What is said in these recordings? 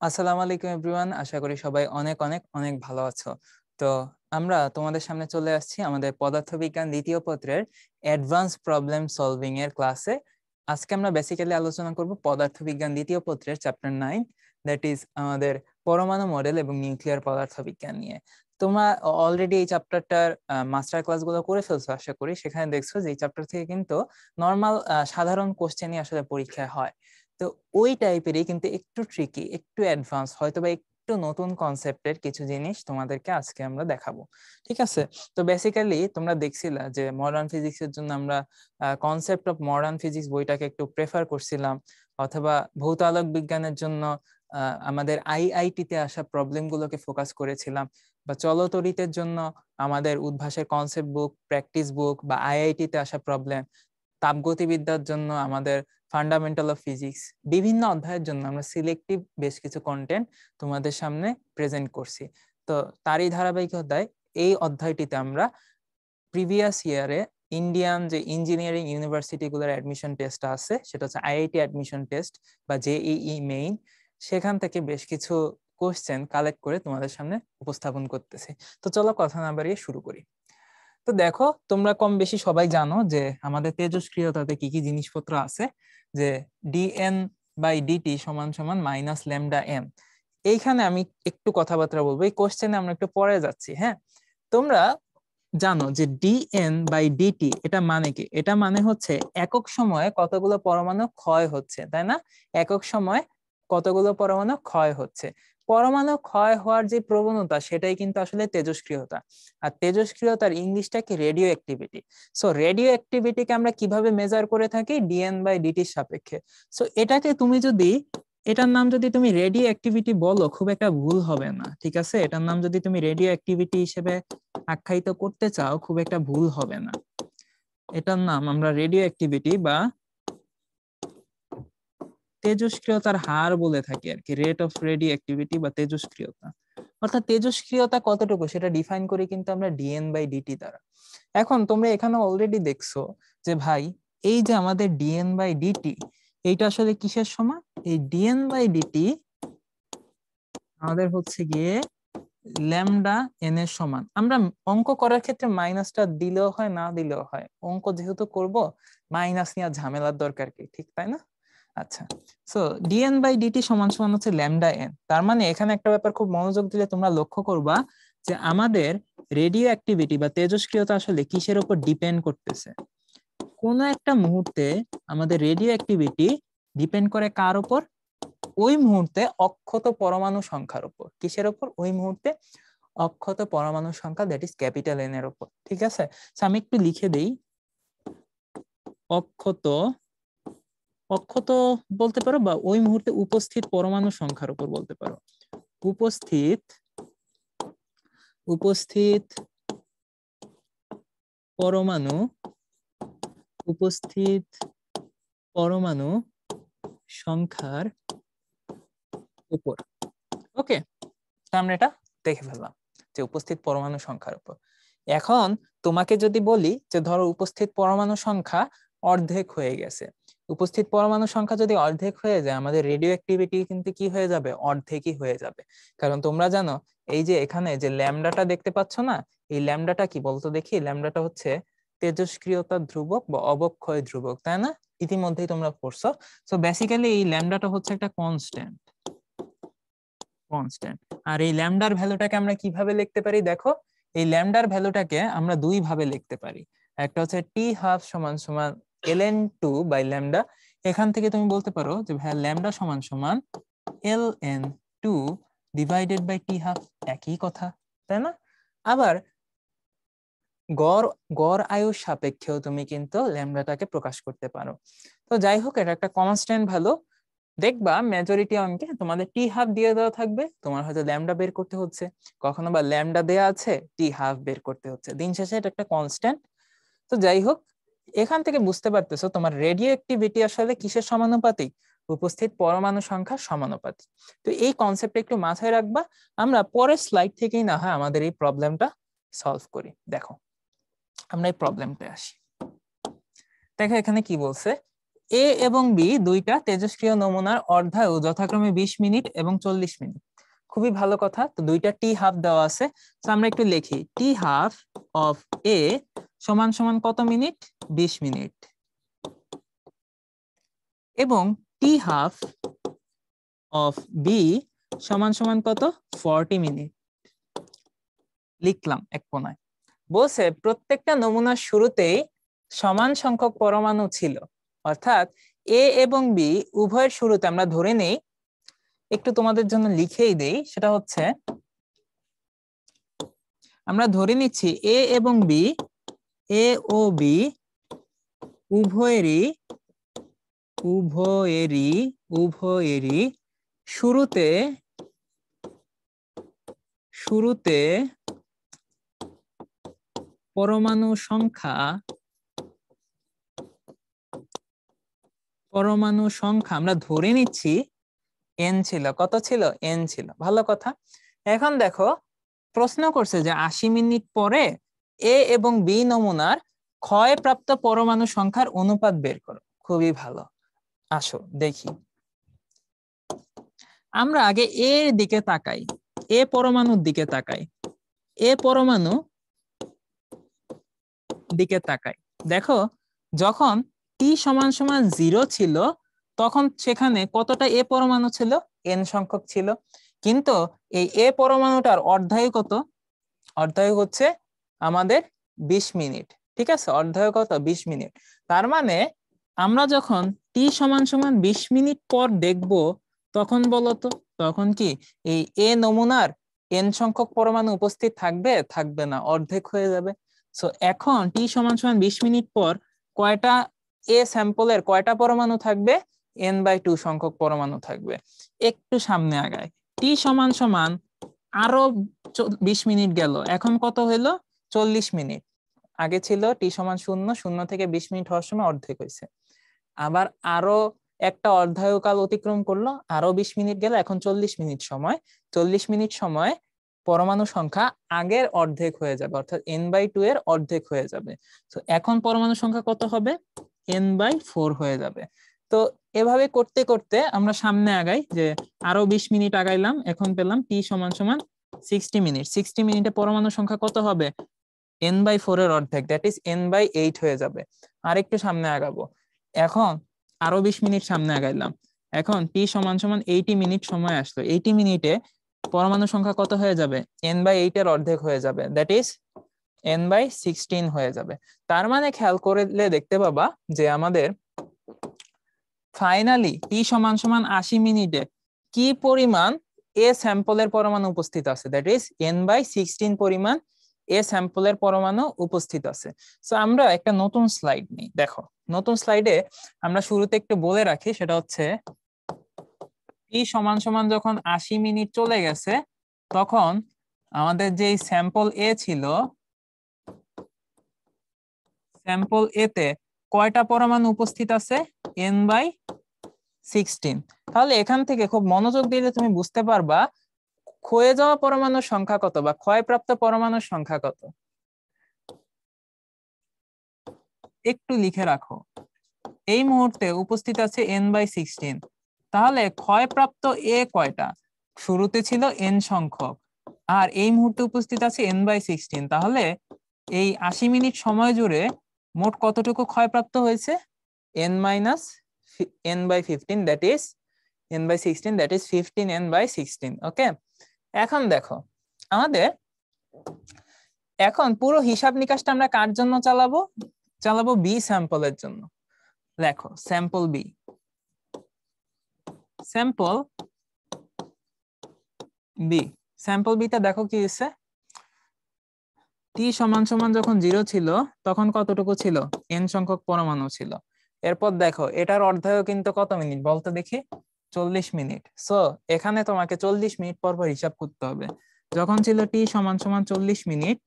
আসসালামু আলাইকুম এভরিওয়ান, আশা করি সবাই অনেক অনেক অনেক ভালো আছো। তো আমরা তোমাদের সামনে চলে আসছি আমাদের পদার্থবিজ্ঞান দ্বিতীয় পত্রের অ্যাডভান্স প্রবলেম সলভিং এর ক্লাসে। আজকে আমরা বেসিক্যালি আলোচনা করব পদার্থবিজ্ঞান দ্বিতীয় পত্রের চ্যাপ্টার 9, দ্যাট ইজ আমাদের পরমাণু মডেল এবং নিউক্লিয়ার পদার্থবিজ্ঞান নিয়ে। তোমরা অলরেডি এই চ্যাপ্টারটার মাস্টার ক্লাসগুলো করে ফেলছো আশা করি। সেখানে দেখছো যে এই চ্যাপ্টার থেকে কিন্তু নর্মাল সাধারণ কোশ্চেনই আসলে পরীক্ষায় হয়। তো ওই টাইপেরই কিন্তু একটু ট্রিকি, একটু অ্যাডভান্স, হয়তো বা একটু নতুন কনসেপ্টের কিছু জিনিস তোমাদেরকে আজকে আমরা দেখাবো। ঠিক আছে? তো বেসিক্যালি তোমরা দেখছিলা যে মডার্ন ফিজিক্সের জন্য আমরা কনসেপ্ট অফ মডার্ন ফিজিক্স বইটাকে একটু প্রেফার করছিলাম, অথবা ভৌত আলোক বিজ্ঞানের জন্য আমাদের আইআইটিতে আসা প্রবলেম গুলোকে ফোকাস করেছিলাম, বা চলতরিতের জন্য আমাদের উদ্ভাসের কনসেপ্ট বুক, প্র্যাকটিস বুক বা আইআইটিতে আসা প্রবলেম, তাপগতিবিদ্যার জন্য আমাদের ফান্ডামেন্টাল অফ ফিজিক্স, বিভিন্ন অধ্যায়ের জন্য আমরা সিলেক্টিভ বেশ কিছু কন্টেন্ট তোমাদের সামনে প্রেজেন্ট করছি। তো তারই ধারাবাহিকতায় এই অধ্যায়টিতে আমরা প্রিভিয়াস ইয়ারে ইন্ডিয়ান যে ইঞ্জিনিয়ারিং ইউনিভার্সিটি গুলোর অ্যাডমিশন টেস্ট আছে, সেটা হচ্ছে আইআইটি অ্যাডমিশন টেস্ট বা জেইই মেইন, সেখান থেকে বেশ কিছু কোশ্চেন কালেক্ট করে তোমাদের সামনে উপস্থাপন করতেছি। তো চলো কথা না বাড়িয়ে শুরু করি। তো দেখো, তোমরা কম বেশি সবাই জানো যে আমাদের তেজস্ক্রিয়তাতে কি কি জিনিসপত্র আছে, যে ডিএন বাই ডিটি সমান সমান মাইনাস ল্যামডা এন। এইখানে আমি একটু কথাবার্তা বলবো, এই কোশ্চেনে আমরা একটু পরে যাচ্ছি। হ্যাঁ, তোমরা জানো যে ডিএন বাই ডিটি এটা মানে কি? এটা মানে হচ্ছে একক সময়ে কতগুলো পরমাণু ক্ষয় হচ্ছে, তাই না? একক সময় কতগুলো পরমাণু ক্ষয় হচ্ছে। পরমাণু ক্ষয় হওয়ার যে প্রবণতা, সেটাই কিন্তু আসলে তেজস্ক্রিয়তা। আর তেজস্ক্রিয়তার ইংলিশটা কি? Radio activity. সো রেডিও অ্যাক্টিভিটিকে আমরা কিভাবে মেজার করে থাকি? ডিএন বাই ডিটির সাপেক্ষে। সো এটাকে তুমি যদি, এটার নাম যদি তুমি রেডিও অ্যাক্টিভিটি বলো, খুব একটা ভুল হবে না। ঠিক আছে, এটার নাম যদি তুমি রেডিও অ্যাক্টিভিটি হিসেবে আখ্যায়িত করতে চাও, খুব একটা ভুল হবে না। এটার নাম আমরা রেডিও অ্যাক্টিভিটি বা তেজস্ক্রিয়তার হার বলে থাকি আর কি, রেট অফ রেডিও অ্যাক্টিভিটি বা তেজস্ক্রিয়তা। অর্থাৎ তেজস্ক্রিয়তা কতটুকু সেটা ডিফাইন করি কিন্তু আমরা ডিএন বাই ডিটি দ্বারা। এখন তোমরা এখানে অলরেডি দেখছো যে ভাই, এই যে আমাদের ডিএন বাই ডিটি, এইটা আসলে কিসের সমান? এই ডিএন বাই ডিটি আমাদের হচ্ছে গিয়ে ল্যামডা এন এর সমান। আমরা অঙ্ক করার ক্ষেত্রে মাইনাসটা দিলেও হয়, না দিলেও হয়, অঙ্ক যেহেতু করব, মাইনাস নিয়ে ঝামেলার দরকার কি, ঠিক তাই না? আচ্ছা, সো ডিএন বাই ডিটি সমান সমান হচ্ছে ল্যামডা এন। তার মানে এখানে একটা ব্যাপার খুব মনোযোগ দিলে তোমরা লক্ষ্য করবা যে আমাদের রেডিও অ্যাক্টিভিটি বা তেজস্ক্রিয়তা আসলে কিসের উপর ডিপেন্ড করতেছে। কোন একটা মুহূর্তে আমাদের রেডিও অ্যাক্টিভিটি ডিপেন্ড করে কার উপর? ওই মুহূর্তে অক্ষত পরমাণু সংখ্যার উপর। কিসের উপর? ওই মুহূর্তে অক্ষত পরমাণু সংখ্যা, দ্যাট ইজ ক্যাপিটাল এন এর উপর। ঠিক আছে, আমি একটু লিখে দেই। অক্ষত, অক্ষত বলতে পারো, বা ওই মুহূর্তে উপস্থিত পরমাণু সংখ্যার উপর বলতে পারো। উপস্থিত উপস্থিত পরমাণু, উপস্থিত পরমাণু সংখ্যার উপর। ওকে, আমরা এটা দেখে ফেললাম যে উপস্থিত পরমাণু সংখ্যার উপর। এখন তোমাকে যদি বলি যে ধরো উপস্থিত পরমাণু সংখ্যা অর্ধেক হয়ে গেছে, উপস্থিত পরমাণু সংখ্যা যদি অর্ধেক হয়ে যায়, আমাদের রেডিও অ্যাক্টিভিটি কিন্তু কি হয়ে যাবে? অর্ধেকই হয়ে যাবে। কারণ তোমরা জানো এই যে এখানে যে ল্যামডাটা দেখতে পাচ্ছ না, এই ল্যামডাটা কি বলতো দেখি? ল্যামডাটা হচ্ছে তেজস্ক্রিয়তা ধ্রুবক বা অবক্ষয় ধ্রুবক, তাই না? ইতিমধ্যেই তোমরা পড়ছো। সো বেসিক্যালি এই ল্যামডাটা হচ্ছে একটা কনস্ট্যান্ট। কনস্ট্যান্ট। আর এই ল্যামডার ভ্যালুটাকে আমরা কিভাবে লিখতে পারি? দেখো, এই ল্যামডার ভ্যালুটাকে আমরা দুই ভাবে লিখতে পারি। একটা হচ্ছে টি হাফ সমান সমান ln2 বাই ল্যামডা। এখান থেকে তুমি বলতে পারো যে ভাই ল্যামডা সমান সমান ln2 divided by T half, একই কথা, তাই না? আবার গড় গড় আয়ুর সাপেক্ষেও তুমি কিন্তু ল্যামডাটাকে প্রকাশ করতে পারো। তো যাই হোক, এটা একটা কনস্ট্যান্ট ভ্যালু। দেখবা মেজরিটি অঙ্কে তোমাদের টি হাফ দিয়ে দেওয়া থাকবে, তোমার হয়তো ল্যামডা বের করতে হচ্ছে, কখনো বা ল্যামডা দেয়া আছে, টি হাফ বের করতে হচ্ছে। দিন শেষে এটা একটা কনস্ট্যান্ট। তো যাই হোক, এখান থেকে বুঝতে পারতেছো তোমার রেডিও অ্যাক্টিভিটি আসলে কিসের সমানুপাতিক? উপস্থিত পরমাণু সংখ্যার সমানুপাতিক। তো এই কনসেপ্টটা একটু মাথায় রাখবা। আমরা পরের স্লাইড থেকেই না হয় আমাদের এই প্রবলেমটা সলভ করি। দেখো, আমরা এই প্রবলেমটা আসি। দেখো এখানে কি বলছে, এ এবং বি দুইটা তেজস্ক্রিয় নমুনার অর্ধায়ু যথাক্রমে 20 মিনিট এবং 40 মিনিট। খুবই ভালো কথা। তো দুইটা টি হাফ দেওয়া আছে, তো আমরা একটু লিখি টি হাফ অফ এ সমান সমান কত মিনিট? 20 মিনিট। এবং টি হাফ অফ বি সমান সমান কত? 40 মিনিট। লিখলাম এক কোণায়। বলছে প্রত্যেকটা নমুনার শুরুতেই সমান সংখ্যক পরমাণু ছিল, অর্থাৎ এ এবং বি উভয়ের শুরুতে আমরা ধরে নেই, একটু তোমাদের জন্য লিখেই দেই, সেটা হচ্ছে আমরা ধরে নিচ্ছি এ এবং বি, এ ও বি উভয়েরই উভয়েরই উভয়েরই শুরুতে শুরুতে পরমাণু সংখ্যা আমরা ধরে নিচ্ছি এন ছিল। কত ছিল? এন ছিল। ভালো কথা। এখন দেখো প্রশ্ন করছে যে 80 মিনিট পরে এ এবং বি নমুনার ক্ষয়প্রাপ্ত পরমাণু সংখ্যার অনুপাত বের করো। খুবই ভালো, আসো দেখি। আমরা আগে এর দিকে তাকাই, এ পরমাণুর দিকে তাকাই, এ পরমাণু দিকে তাকাই। দেখো যখন টি সমান সমান 0 ছিল তখন সেখানে কতটা এ পরমাণু ছিল? এন সংখ্যক ছিল। কিন্তু এই এ পরমাণুটার অর্ধায়ু কত? অর্ধায়ু হচ্ছে আমাদের 20 মিনিট। ঠিক আছে, অর্ধায়ু কত? 20 মিনিট। তার মানে আমরা যখন টি সমান সমান 20 মিনিট পর দেখব তখন বলতো, তখন কি এই এ নমুনার এন সংখ্যক পরমাণু উপস্থিত থাকবে? থাকবে না, অর্ধেক হয়ে যাবে। সো এখন টি সমান সমান 20 মিনিট পর কয়টা এ স্যাম্পলের কয়টা পরমাণু থাকবে? n/2 সংখ্যক পরমাণু থাকবে। একটু সামনে আগায়, টি সমান সমান আরো 20 মিনিট গেল, এখন কত হইলো? 40 মিনিট। আগে ছিল টি সমান 0, 0 থেকে 20 মিনিট হওয়ার সময় অর্ধেক হয়েছে। আবার আরো একটা অর্ধায়ুকাল অতিক্রম করলো, আরো 20 মিনিট গেল, এখন 40 মিনিট সময়। 40 মিনিট সময় পরমাণু সংখ্যা আগের অর্ধেক হয়ে যাবে, অর্থাৎ n/2 এর অর্ধেক হয়ে যাবে। তো এখন পরমাণু সংখ্যা কত হবে? n/4 হয়ে যাবে। তো এভাবে করতে করতে আমরা সামনে আগাই, যে আরো 20 মিনিট আগাইলাম, এখন পেলাম টি সমান সমান 60 মিনিট। 60 মিনিটে পরমাণু সংখ্যা কত হবে? n/4 এর অর্ধেক, দ্যাট ইজ n/8 হয়ে যাবে। আরেকটু সামনে আগাবো, এখন আরো 20 মিনিট সামনে আগাইলাম, এখন টি সমান সমান 80 মিনিট সময় আসলো। 80 মিনিটে পরমাণু সংখ্যা কত হয়ে যাবে? n/8 এর অর্ধেক হয়ে যাবে, দ্যাট ইজ n/16 হয়ে যাবে। তার মানে খেয়াল করলে দেখতে পাবা যে আমাদের ফাইনালি টি সমান সমান 80 মিনিটে কি পরিমাণ এ স্যাম্পলের পরমাণু উপস্থিত আছে? দ্যাট ইজ n/16 পরিমাণ এ স্যাম্পলের পরমাণু উপস্থিত আছে। সো আমরা একটা নতুন স্লাইড নিই। দেখো নতুন স্লাইডে আমরা শুরুতে একটু বলে রাখি, সেটা হচ্ছে টি সমান সমান যখন 80 মিনিট চলে গেছে তখন আমাদের যে স্যাম্পল এ ছিল, স্যাম্পল এ তে কয়টা পরমাণু উপস্থিত আছে? n/16। তাহলে এখান থেকে খুব মনোযোগ দিলে তুমি বুঝতে পারবা ক্ষয়ে যাওয়া পরমাণুর সংখ্যা কত বা ক্ষয়প্রাপ্ত পরমাণুর সংখ্যা কত। একটু লিখে রাখো, এই মুহূর্তে উপস্থিত আছে n/16। তাহলে ক্ষয়প্রাপ্ত এ কয়টা? শুরুতে ছিল n সংখ্যক, আর এই মুহূর্তে উপস্থিত আছে n/16। তাহলে এই 80 মিনিট সময় জুড়ে মোট কতটুকু ক্ষয়প্রাপ্ত হয়েছে? n/15, that is n/16, that is 15 n/16। ওকে, এখন দেখো আমাদের এখন পুরো হিসাব নিকাশটা আমরা কার জন্য চালাবো? চালাবো বি স্যাম্পলের জন্য। লেখো sample B. Sample B, sample বিটা দেখো কি হচ্ছে। টি সমান সমান যখন 0 ছিল তখন কতটুকু ছিল? n সংখ্যক পরমাণু ছিল। এরপর দেখো এটার অর্ধায়ু কিন্তু কত মিনিট বলতো দেখি? 40 মিনিট। সো এখানে তোমাকে 40 মিনিট পর পর হিসাব করতে হবে। যখন ছিল টি সমান সমান 40 মিনিট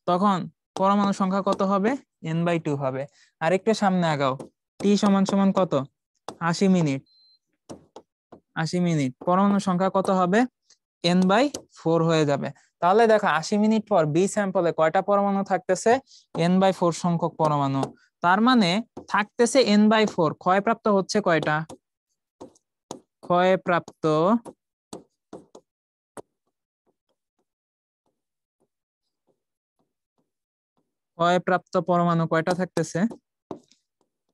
তখন পরমাণু সংখ্যা কত হবে? n/2 হবে। আরেকটু সামনে আগাও, টি সমান সমান কত? 80 মিনিট। 80 মিনিট পরমাণু সংখ্যা কত হবে? n/4 হয়ে যাবে। তাহলে দেখো 80 মিনিট পর বি স্যাম্পলে কয়টা পরমাণু থাকতেছে? n/4 সংখ্যক পরমাণু। তার মানে থাকতেছে n/4, ক্ষয়প্রাপ্ত হচ্ছে কয়টা? ক্ষয়প্রাপ্ত পরমাণু কয়টা থাকতেছে?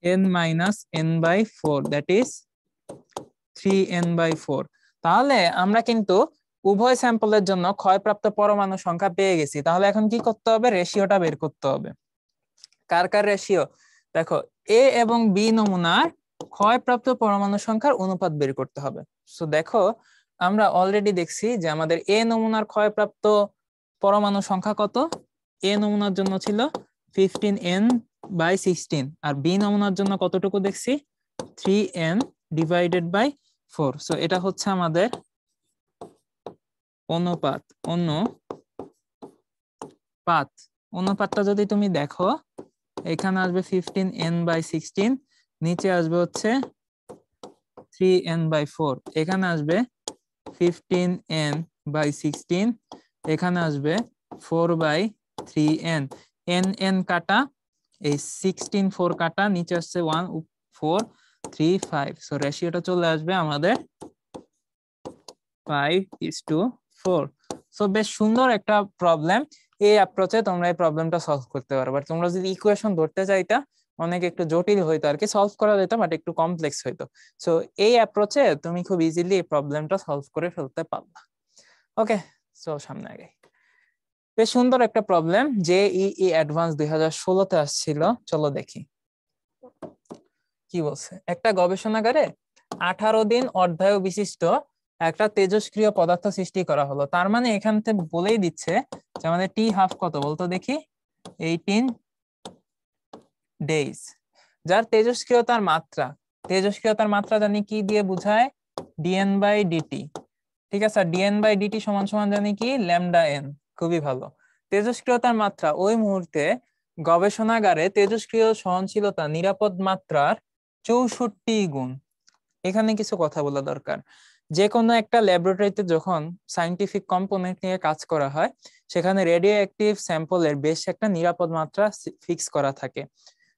n-n/4, that is 3n/4। তাহলে আমরা কিন্তু উভয় স্যাম্পলের জন্য ক্ষয়প্রাপ্ত পরমাণু সংখ্যা পেয়ে গেছি। তাহলে এখন কি করতে হবে? রেশিওটা বের করতে হবে। কার কার রেশিও? দেখো, এ এবং বি নমুনার ক্ষয়প্রাপ্ত পরমাণু সংখ্যার অনুপাত বের করতে হবে। সো দেখো, আমরা অলরেডি দেখছি যে আমাদের এ নমুনার ক্ষয়প্রাপ্ত পরমাণু সংখ্যা কত? এ নমুনার জন্য ছিল 15n/16, আর বি নমুনার জন্য কতটুকু দেখছি? 3n/4। সো এটা হচ্ছে আমাদের অনুপাত। অনুপাতটা যদি তুমি দেখো, এখানে আসবে 15n/16, নিচে আসবে হচ্ছে 3n/4, এখানে আসবে 15n/16, এখানে আসবে 4/3n। n কাটা, এই 16 4 কাটা, নিচে আসছে 1 4 3 5। সো রেশিওটা চলে আসবে আমাদের 5:4। সো বেশ সুন্দর একটা প্রবলেম। এই অ্যাপ্রোচে তোমরা এই প্রবলেমটা সলভ করতে পারো। বাট তোমরা যদি ইকুয়েশন ধরতে চাইতা, অনেক একটু জটিল হইতো আর কি, সলভ করা যেত বাট একটু কমপ্লেক্স হইতো। সো এই অ্যাপ্রোচে তুমি খুব ইজিলি এই প্রবলেমটা সলভ করে ফেলতে পারবা। ওকে, সো সামনে আগে। বেশ সুন্দর একটা প্রবলেম, JEE অ্যাডভান্স 2016-তে আসছিল। চলো দেখি কি বলছে। একটা গবেষণাগারে 18 দিন অর্ধায়ু বিশিষ্ট একটা তেজস্ক্রিয় পদার্থ সৃষ্টি করা হলো। তার মানে এখান থেকে বলেই দিচ্ছে যে আমাদের টি হাফ কত বলতো দেখি? 18 ডেজ। যার তেজস্ক্রিয়তার মাত্রা জানি কি দিয়ে বুঝায়? dn/dt। ঠিক আছে, dn/dt সমান সমান জানি কি? Lambda n। খুবই ভালো। তেজস্ক্রিয়তার মাত্রা ওই মুহূর্তে গবেষণাগারে তেজস্ক্রিয় সহনশীলতা নিরাপদ মাত্রার 64 গুণ। এখানে কিছু কথা বলা দরকার। যে কোনো একটা ল্যাবরেটরিতে যখন সায়েন্টিফিক কম্পোনেন্ট নিয়ে কাজ করা হয়, সেখানে রেডিও অ্যাক্টিভ স্যাম্পলের বেশ একটা নিরাপদ মাত্রা ফিক্স করা থাকে।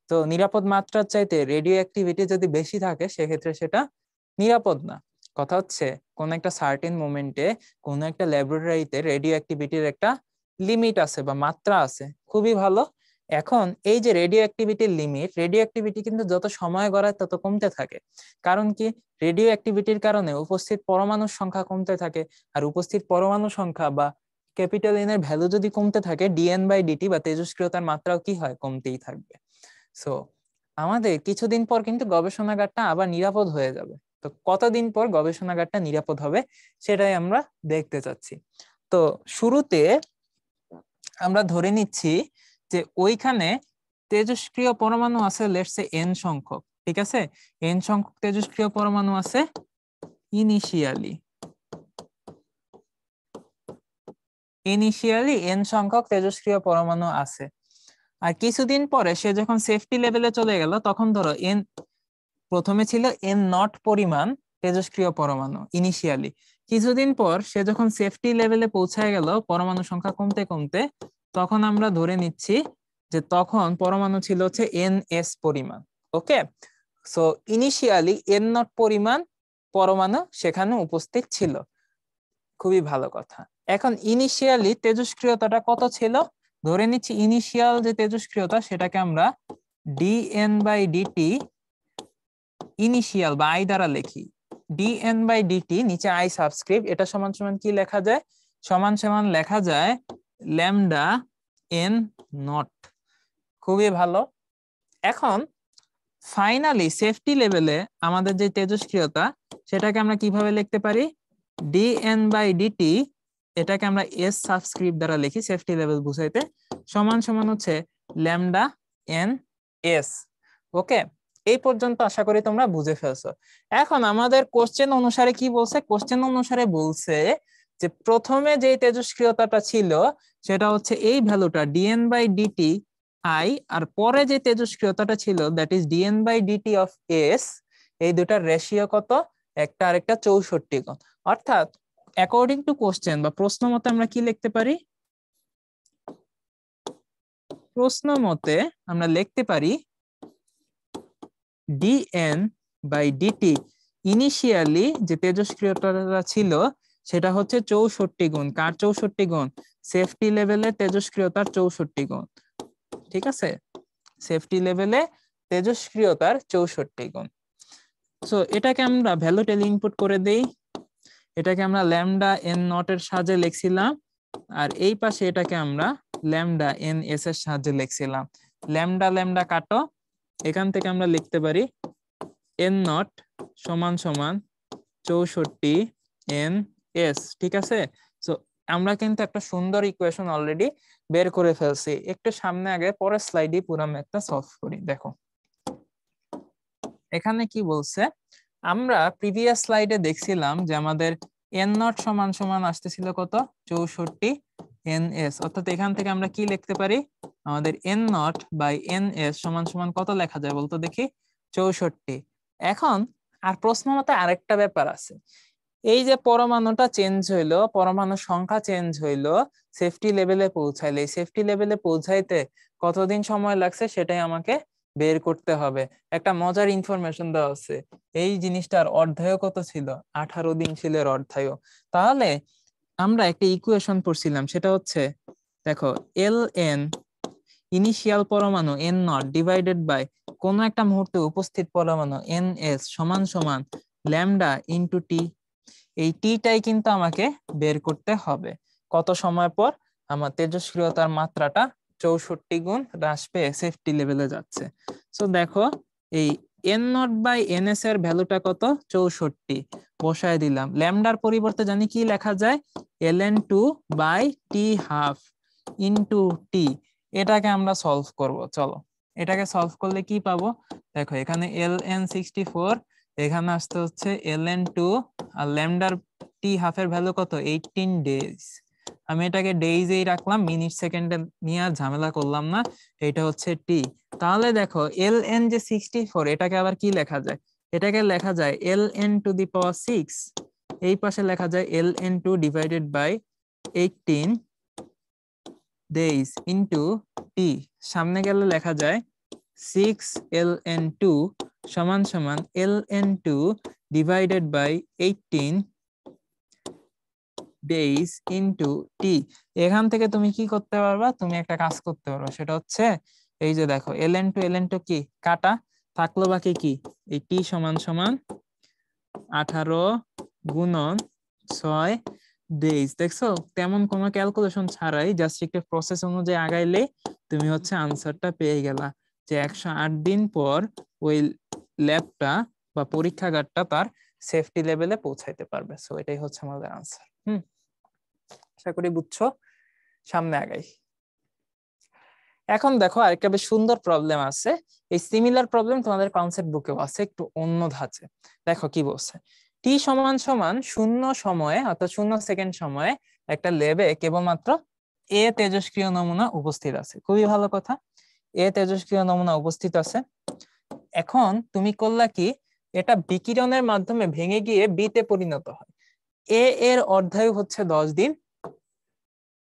তো নিরাপদ মাত্রার চাইতে রেডিও অ্যাক্টিভিটি যদি বেশি থাকে, সেক্ষেত্রে সেটা নিরাপদ না। কথা হচ্ছে, কোন একটা সার্টেন মোমেন্টে কোন একটা ল্যাবরেটরিতে রেডিও অ্যাক্টিভিটির একটা লিমিট আছে বা মাত্রা আছে। খুবই ভালো। এখন এই যে রেডিও অ্যাক্টিভিটির লিমিট, রেডিও অ্যাক্টিভিটি কিন্তু যত সময় গড়ায় তত কমতে থাকে। কারণ কি? রেডিও অ্যাক্টিভিটির কারণে উপস্থিত পরমাণুর সংখ্যা কমতে থাকে, আর উপস্থিত পরমাণু সংখ্যা বা ক্যাপিটাল এন এর ভ্যালু যদি কমতে থাকে, dn/dt বা তেজস্ক্রিয়তার মাত্রাও কি হয়? কমতেই থাকবে। সো আমাদের কিছুদিন পর কিন্তু গবেষণাগারটা আবার নিরাপদ হয়ে যাবে। তো কতদিন পর গবেষণাগারটা নিরাপদ হবে সেটাই আমরা দেখতে চাচ্ছি। তো শুরুতে আমরা ধরে নিচ্ছি যে ওইখানে তেজস্ক্রিয় পরমাণু আছে লেটস সে n সংখ্যক। ঠিক আছে, n সংখ্যক তেজস্ক্রিয় পরমাণু আছে ইনিশিয়ালি n সংখ্যক তেজস্ক্রিয় পরমাণু আছে। আর কিছুদিন পরে সে যখন সেফটি লেভেলে চলে গেল, তখন ধরো প্রথমে ছিল n0 পরিমাণ তেজস্ক্রিয় পরমাণু ইনিশিয়ালি। কিছুদিন পর সে যখন সেফটি লেভেলে পৌঁছায় গেল পরমাণু সংখ্যা কমতে কমতে, তখন আমরা ধরে নিচ্ছি যে তখন পরমাণু ছিল হচ্ছে ns পরিমাণ। ওকে, সো ইনিশিয়ালি n0 পরিমাণ পরমাণু সেখানে উপস্থিত ছিল। খুবই ভালো কথা। এখন ইনিশিয়ালি তেজস্ক্রিয়তাটা কত ছিল? ধরে নিচ্ছি ইনিশিয়াল যে তেজস্ক্রিয়তা, সেটাকে আমরা dn/dt ইনিশিয়াল বা আই দ্বারা লিখি। dn/dt নিচে আই সাবস্ক্রিপ্ট, এটা সমান সমান কি লেখা যায়? সমান সমান লেখা যায় ল্যামডা n নট। খুবই ভালো। এখন ফাইনালি সেফটি লেভেলে আমাদের যে তেজস্ক্রিয়তা, সেটাকে আমরা কিভাবে লিখতে পারি? dn/dt, এটাকে আমরা s সাবস্ক্রিপ্ট দ্বারা লিখি সেফটি লেভেল বুঝাইতে, সমান সমান হচ্ছে ল্যামডা n s। ওকে, এই পর্যন্ত আশা করি তোমরা বুঝে ফেলছো। এখন আমাদের কোশ্চেন অনুসারে কি বলছে? কোশ্চেন অনুসারে বলছে যে প্রথমে যে তেজস্ক্রিয়তাটা ছিল সেটা হচ্ছে এই ভ্যালুটা dn/dt আই, আর পরে যে তেজস্ক্রিয়তাটা ছিল that is dn/dt of s। এই দুটার রেশিও কত? একটা আরেকটা 64 গুণ। অর্থাৎ অ্যাকর্ডিং টু কোশ্চেন বা প্রশ্ন মতে আমরা কি লিখতে পারি? প্রশ্ন মতে আমরা লিখতে পারি dN/dt ইনিশিয়ালি যে তেজস্ক্রিয়তাটা ছিল সেটা হচ্ছে 64 গুণ। কার 64 গুণ? সেফটি লেভেলে তেজস্ক্রিয়তার 64 গুণ। ঠিক আছে, সেফটি লেভেলে তেজস্ক্রিয়তার 64 গুণ। সো এটাকে আমরা ভ্যালু টেলে ইনপুট করে দেই। এটাকে আমরা ল্যামডা এন নট এর সাহায্যে লিখছিলাম, আর এই পাশে এটাকে আমরা ল্যামডা এন এস এর সাহায্যে লিখছিলাম। ল্যামডা ল্যামডা কাটো, এখান থেকে আমরা লিখতে পারি এন নট সমান সমান 64 এন এস। ঠিক আছে, সো আমরা কিন্তু একটা সুন্দর ইকুয়েশন অলরেডি বের করে ফেলছি। একটু সামনে আগে পরের স্লাইডে পুরো ম্যাথটা সলভ করি। দেখো এখানে কি বলছে, আমরা প্রিভিয়াস স্লাইডে দেখছিলাম যে আমাদের এন নট সমান সমান আসতেছিল কত? 64 এন এস। অর্থাৎ এখান থেকে আমরা কি লিখতে পারি? আমাদের N naught by N S সমান সমান কত লেখা যায় বলতো দেখি? 64। এখন আর প্রশ্ন মতে আরেকটা ব্যাপার আছে, এই যে পরমাণুটা চেঞ্জ হইলো, পরমাণুর সংখ্যা চেঞ্জ হইলো, সেফটি লেভেলে পৌঁছাইলে, এই সেফটি লেভেলে পৌঁছাইতে কতদিন সময় লাগছে সেটাই আমাকে বের করতে হবে। একটা মজার ইনফরমেশন দেওয়া আছে, এই জিনিসটার অর্ধায়ু কত ছিল? 18 দিন ছিল এর অর্ধায়ু। তাহলে আমরা একটা ইকুয়েশন পড়ছিলাম, সেটা হচ্ছে দেখো এল এন ইনিশিয়াল পরমাণু এন নট ডিভাইডেড বাই কোন একটা মুহূর্তে উপস্থিত পরমাণু এন এস সমান সমান ল্যামডা ইনটু টি। এই টিটাই কিন্তু আমাকে বের করতে হবে। কত সময় পর আমার তেজস্ক্রিয়তার মাত্রাটা 64 গুণ হ্রাস পেয়ে সেফটি লেভেলে যাচ্ছে। সো দেখো এই N naught by N S এর ভ্যালুটা কত? 64 বসায় দিলাম। ল্যামডার পরিবর্তে জানি কি লেখা যায়? ln2 by T half into T. এটাকে আমরা সলভ করব। চলো এটাকে সলভ করলে কি পাবো? দেখো এখানে ln64, এখানে আসতে হচ্ছে ln2, আর ল্যামডার টি হাফের ভ্যালু কত? 18 ডেজ। আমি এটাকে ডেইজেই রাখলাম, মিনিট সেকেন্ডে নিয়ে আর ঝামেলা করলাম না। এটা হচ্ছে টি। তাহলে দেখো ln যে 64, এটাকে আবার কি লেখা যায়? এটাকে লেখা যায় ln⁶। এই পাশে লেখা যায় ln2 divided by 18 days into T. সামনে গেলে লেখা যায় 6 ln2 সমান সমান ln2 divided by 18 days into T. এখান থেকে তুমি কি করতে পারবা? তুমি একটা কাজ করতে পারবা, সেটা হচ্ছে এই যে দেখো ln2 কি কাটা থাকলো, বাকি কি এই টি সমান সমান 18 গুণন 6 ডেজ। দেখছো তেমন কোনো ক্যালকুলেশন ছাড়াই জাস্ট একটা প্রসেস অনুযায়ী আগাইলে তুমি হচ্ছে আনসারটা পেয়ে গেলা, যে 108 দিন পর ওই ল্যাবটা বা পরীক্ষাগারটা তার সেফটি লেভেলে পৌঁছাইতে পারবে। সো এটাই হচ্ছে আমাদের আনসার। আশা করি বুঝছো। সামনে আগাই। এখন দেখো আরেকটা বেশ সুন্দর প্রবলেম আছে। এই সিমিলার প্রবলেম তোমাদের কনসেপ্ট বুকেও আছে, একটু অন্য ধাঁচে। দেখো কি বলছে, টি সমান সমান 0 সময়ে অর্থাৎ 0 সেকেন্ড সময়ে একটা ল্যাবে কেবলমাত্র এ তেজস্ক্রিয় নমুনা উপস্থিত আছে। খুবই ভালো কথা, এ তেজস্ক্রিয় নমুনা উপস্থিত আছে। এখন তুমি করলা কি, এটা বিকিরণের মাধ্যমে ভেঙে গিয়ে বি তে পরিণত হয়। এ এর অর্ধায়ু হচ্ছে 10 দিন।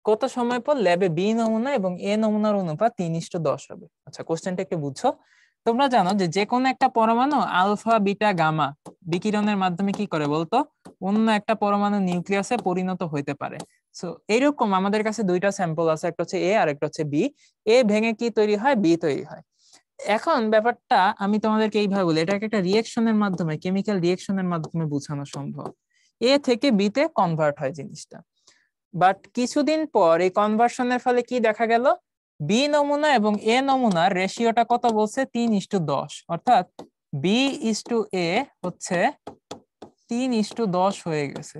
কত সময় পর ল্যাবে বি নমুনা এবং এ নমুনার অনুপাত 3:10 হবে। আচ্ছা কোশ্চেনটা একটু বুঝছো। তোমরা জানো যে যে কোনো একটা পরমাণু আলফা বিটা গামা বিকিরণের মাধ্যমে কি করে বলতো? অন্য একটা পরমাণু নিউক্লিয়াসে পরিণত হইতে পারে। সো এইরকম আমাদের কাছে দুইটা স্যাম্পল আছে, একটা হচ্ছে এ আর একটা হচ্ছে বি। এ ভেঙে কি তৈরি হয়? বি তৈরি হয়। এখন ব্যাপারটা আমি তোমাদেরকে এইভাবে বলি, এটাকে একটা রিয়েকশনের মাধ্যমে, কেমিক্যাল রিয়েকশনের মাধ্যমে বোঝানো সম্ভব। এ থেকে বি তে কনভার্ট হয় জিনিসটা। বাট কিছুদিন পর এই কনভার্সনের ফলে কি দেখা গেল? বি নমুনা এবং এ নমুনার রেশিওটা কত বলছে? 3:10। অর্থাৎ বি ইস টু এ হচ্ছে 3:10 হয়ে গেছে।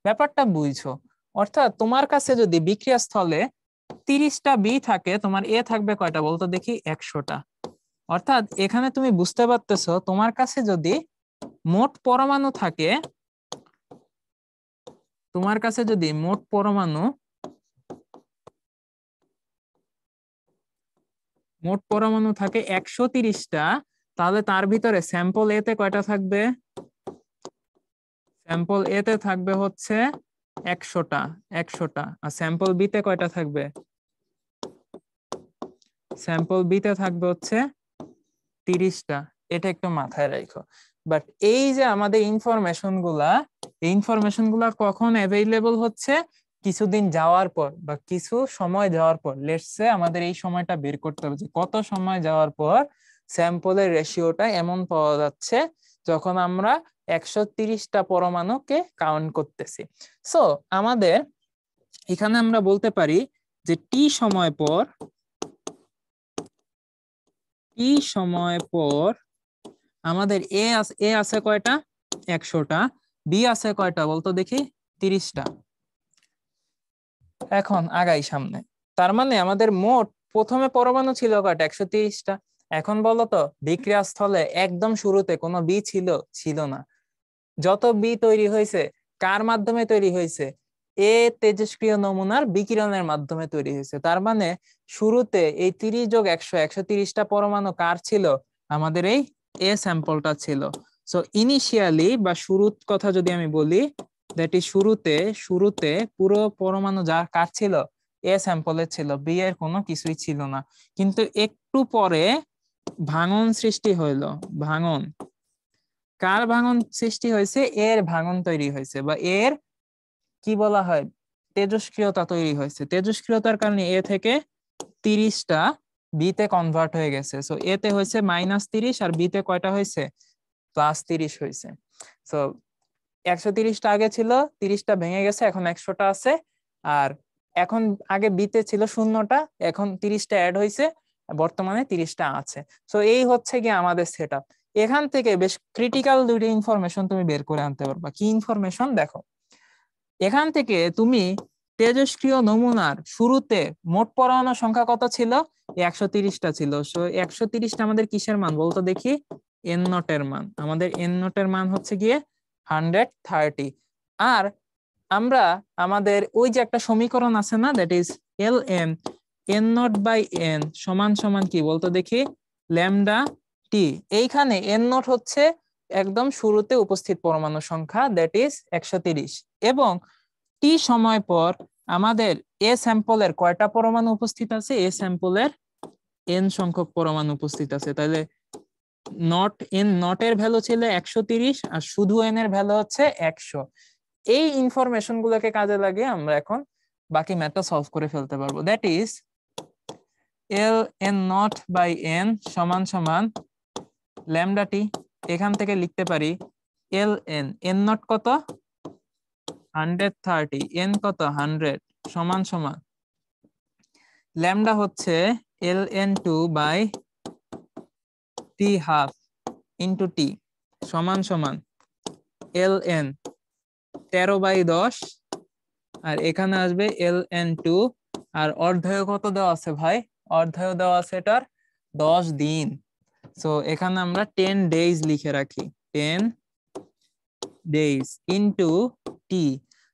ব্যাপারটা বুঝছো? অর্থাৎ তোমার কাছে যদি বিক্রিয়া স্থলে 30টা বি থাকে, তোমার এ থাকবে কয়টা বলতো দেখি? 100টা। অর্থাৎ এখানে তুমি বুঝতে পারতেছো, তোমার কাছে যদি মোট পরমাণু থাকে, তোমার কাছে যদি মোট পরমাণু থাকে 130টা, তাহলে তার ভিতরে স্যাম্পল এ তে কয়টা থাকবে? স্যাম্পল এ তে থাকবে হচ্ছে 100টা। আর স্যাম্পল বি তে কয়টা থাকবে? স্যাম্পল বি তে থাকবে হচ্ছে 30টা। এটা একটু মাথায় রাখো। বাট এই যে আমাদের ইনফরমেশন গুলা কখন অ্যাভেইলেবল হচ্ছে? কিছুদিন যাওয়ার পর বা কিছু সময় যাওয়ার পর। লেটস সে আমাদের এই সময়টা বের করতে হবে যে কত সময় যাওয়ার পর স্যাম্পলের রেশিওটা এমন পাওয়া যাচ্ছে যখন আমরা 130টা পরমাণুকে কাউন্ট করতেছি। সো আমাদের এখানে আমরা বলতে পারি যে টি সময় পর আমাদের এ আছে কয়টা? 100টা। বি আছে কয়টা বলতো দেখি? 30টা। এখন আগাই সামনে। তার মানে আমাদের মোট প্রথমে পরমাণু ছিল কয়টা? 130টা। এখন বলো তো বিক্রিয়া স্থলে একদম শুরুতে কোনো বি ছিল না। যত বি তৈরি হয়েছে কার মাধ্যমে তৈরি হয়েছে? এ তেজস্ক্রিয় নমুনার বিকিরণের মাধ্যমে তৈরি হয়েছে। তার মানে শুরুতে এই 30 যোগ 100 130টা পরমাণু কার ছিল? আমাদের এই এ স্যাম্পলটা ছিল। সো ইনিশিয়ালি বা শুরুর কথা যদি আমি বলি, দ্যাট ইজ শুরুতে পুরো পরমাণু যা কার ছিল? এ স্যাম্পলের ছিল, বি এর কোনো কিছুই ছিল না। কিন্তু একটু পরে ভাঙন সৃষ্টি হইলো। ভাঙন, কার ভাঙন সৃষ্টি হয়েছে? এর ভাঙন তৈরি হয়েছে বা এর কি বলা হয়? তেজস্ক্রিয়তা তৈরি হয়েছে। তেজস্ক্রিয়তার কারণে এ থেকে 30টা বিতে কনভার্ট হয়ে গেছে। সো এতে হয়েছে -30 আর বিতে কয়টা হয়েছে? +30 হয়েছে। সো 130টা আগে ছিল, 30টা ভেঙে গেছে, এখন 100টা আছে। আর এখন আগে বিতে ছিল 0টা, এখন 30টা অ্যাড হয়েছে, বর্তমানে 30টা আছে। সো এই হচ্ছে কি আমাদের সেটআপ। এখান থেকে বেশ ক্রিটিক্যাল দুইটা ইনফরমেশন তুমি বের করে আনতে পারবা। কি ইনফরমেশন? দেখো, এখান থেকে তুমি তেজস্ক্রিয় নমুনার শুরুতে মোট পরমাণু সংখ্যা কত ছিল? 130টা ছিল। সো 130টা আমাদের কিসের মান বলতো দেখি? এন নটের মান। আমাদের এন নটের মান হচ্ছে গিয়ে 130। আর আমরা আমাদের ওই যে একটা সমীকরণ আছে না, that is L N, N naught by N সমান সমান কি বলতো দেখি? Lambda T. এইখানে এন নট হচ্ছে একদম শুরুতে উপস্থিত পরমাণু সংখ্যা, দ্যাট ইজ 130। এবং টি সময় পর আমাদের এ স্যাম্পলের কয়টা পরমাণু উপস্থিত আছে? এ স্যাম্পলের এন সংখ্যক পরমাণু উপস্থিত আছে। তাহলে নট এর ভ্যালু ছিল 130 আর শুধু এন এর ভ্যালু হচ্ছে 100। এই ইনফরমেশন গুলোকে কাজে লাগিয়ে আমরা এখন বাকি ম্যাথটা সলভ করে ফেলতে পারবো। That is L N naught by N সমান সমান ল্যামডা টি। এখান থেকে লিখতে পারি এল এন, এন নট কত? 130, এন কত? 100 সমান সমান ল্যামডা হচ্ছে L N two by T half into T সমান সমান এল এন 13/10 আর এখানে আসবে এল এন টু। আর অর্ধায় কত দেওয়া আছে ভাই? অর্ধায় দেওয়া আছে এটার 10 দিন। সো এখানে আমরা 10 ডেজ লিখে রাখি, 10 ডেজ ইন্টু টি।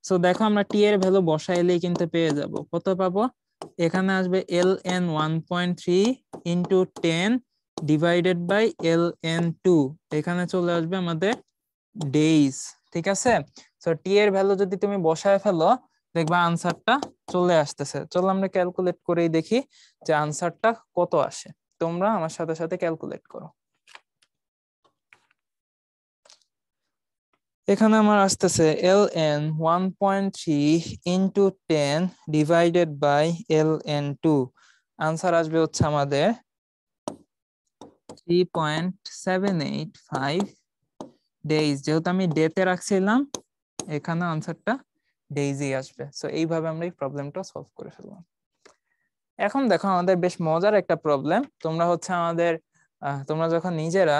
সো দেখো আমরা টি এর ভ্যালু বসাইলেই কিন্তু পেয়ে যাব। কত পাবো? এখানে আসবে L N 1.3 into 10 divided by L N two. এখানে চলে আসবে আমাদের ডেইজ। ঠিক আছে? সো টি এর ভ্যালু যদি তুমি বসায় ফেলো দেখবা আনসারটা চলে আসতেছে। চলো আমরা ক্যালকুলেট করেই দেখি যে আনসারটা কত আসে। তোমরা আমার সাথে সাথে ক্যালকুলেট করো। এখানে আমার আসতেছে L N 1.3 into 10 divided by L N two. Answer আসবে হচ্ছে আমাদের 3.785 ডেইজ। যেহেতু আমি ডেতে রাখছিলাম এখানে আনসারটা ডেইজই আসবে। সো এইভাবে আমরা এই প্রবলেমটা সলভ করে ফেললাম। এখন দেখো আমাদের বেশ মজার একটা প্রবলেম। তোমরা যখন নিজেরা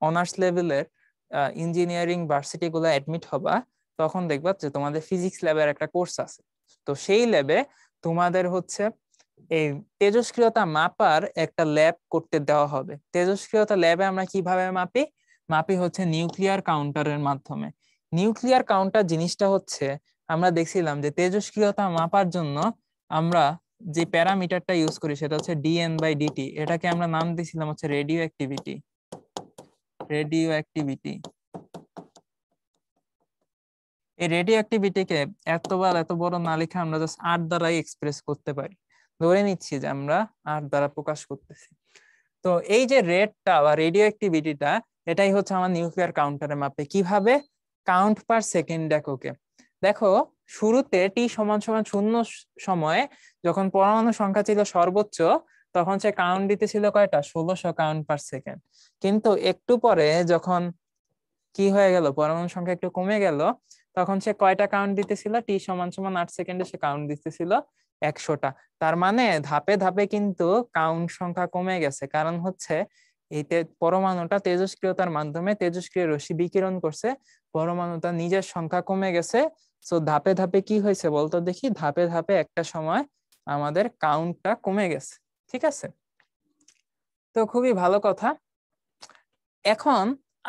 অনার্স লেভেলের ইঞ্জিনিয়ারিং ভার্সিটি গুলো অ্যাডমিট হবা তখন দেখবা যে তোমাদের ফিজিক্স ল্যাবের একটা কোর্স আছে। তো সেই ল্যাবে তোমাদের হচ্ছে এই তেজস্ক্রিয়তা মাপার একটা ল্যাব করতে দেওয়া হবে। তেজস্ক্রিয়তা ল্যাবে আমরা কিভাবে মাপি হচ্ছে নিউক্লিয়ার কাউন্টারের মাধ্যমে। নিউক্লিয়ার কাউন্টার জিনিসটা হচ্ছে আমরা দেখছিলাম যে তেজস্ক্রিয়তা মাপার জন্য আমরা যে প্যারামিটারটা ইউজ করি সেটা হচ্ছে dN/dt। এটাকে আমরা নাম দিয়েছিলাম হচ্ছে রেডিও অ্যাক্টিভিটি। এই রেডিও অ্যাক্টিভিটিকে এত বড় না লিখে আমরা জাস্ট R দ্বারাই এক্সপ্রেস করতে পারি। ধরে নিচ্ছি যে আমরা R দ্বারা প্রকাশ করতেছি। তো এই যে রেটটা বা রেডিও অ্যাক্টিভিটিটা, এটাই হচ্ছে আমার নিউক্লিয়ার কাউন্টারে মাপে। কিভাবে? কাউন্ট পার সেকেন্ড এককে। দেখো শুরুতে টি সমান সমান শূন্য সময়ে যখন পরমাণু সংখ্যা ছিল সর্বোচ্চ, তখন সে কাউন্ট দিতেছিল কয়টা? 1600 কাউন্ট পার সেকেন্ড। কিন্তু একটু পরে যখন কি হয়ে গেল, পরমাণু সংখ্যা একটু কমে গেল, তখন সে কয়টা কাউন্ট দিতেছিল? টি সমান সমান 8 সেকেন্ডে সে কাউন্ট দিতেছিল 100টা। তার মানে ধাপে ধাপে কিন্তু কাউন্ট সংখ্যা কমে গেছে। কারণ হচ্ছে এই পরমাণুটা তেজস্ক্রিয়তার মাধ্যমে তেজস্ক্রিয় রশ্মি বিকিরণ করছে, পরমাণুটা নিজের সংখ্যা কমে গেছে। সো ধাপে ধাপে কি হয়েছে বলতো দেখি? ধাপে ধাপে একটা সময় আমাদের কাউন্টটা কমে গেছে। ঠিক আছে, তো খুবই ভালো কথা। এখন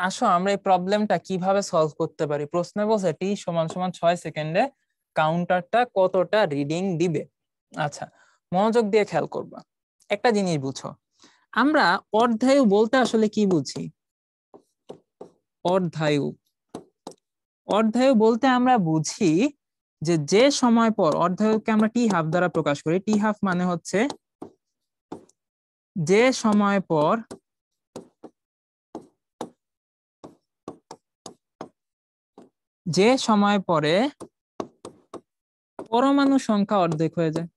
আসো আমরা এই প্রবলেমটা কিভাবে সলভ করতে পারি। প্রশ্নে বলছে টি সমান সমান 6 সেকেন্ডে কাউন্টারটা কতটা রিডিং দিবে। আচ্ছা, মনোযোগ দিয়ে খেয়াল করবা। একটা জিনিস বুঝো, আমরা অর্ধায়ু বলতে আসলে কি বুঝি? অর্ধায়ু অর্ধায়ু বলতে আমরা বুঝি যে যে সময় পর, অর্ধায়ুকে আমরা টি হাফ দ্বারা প্রকাশ করি। টি হাফ মানে হচ্ছে যে সময় পর পরে পরমাণু সংখ্যা অর্ধেক হয়ে যায়,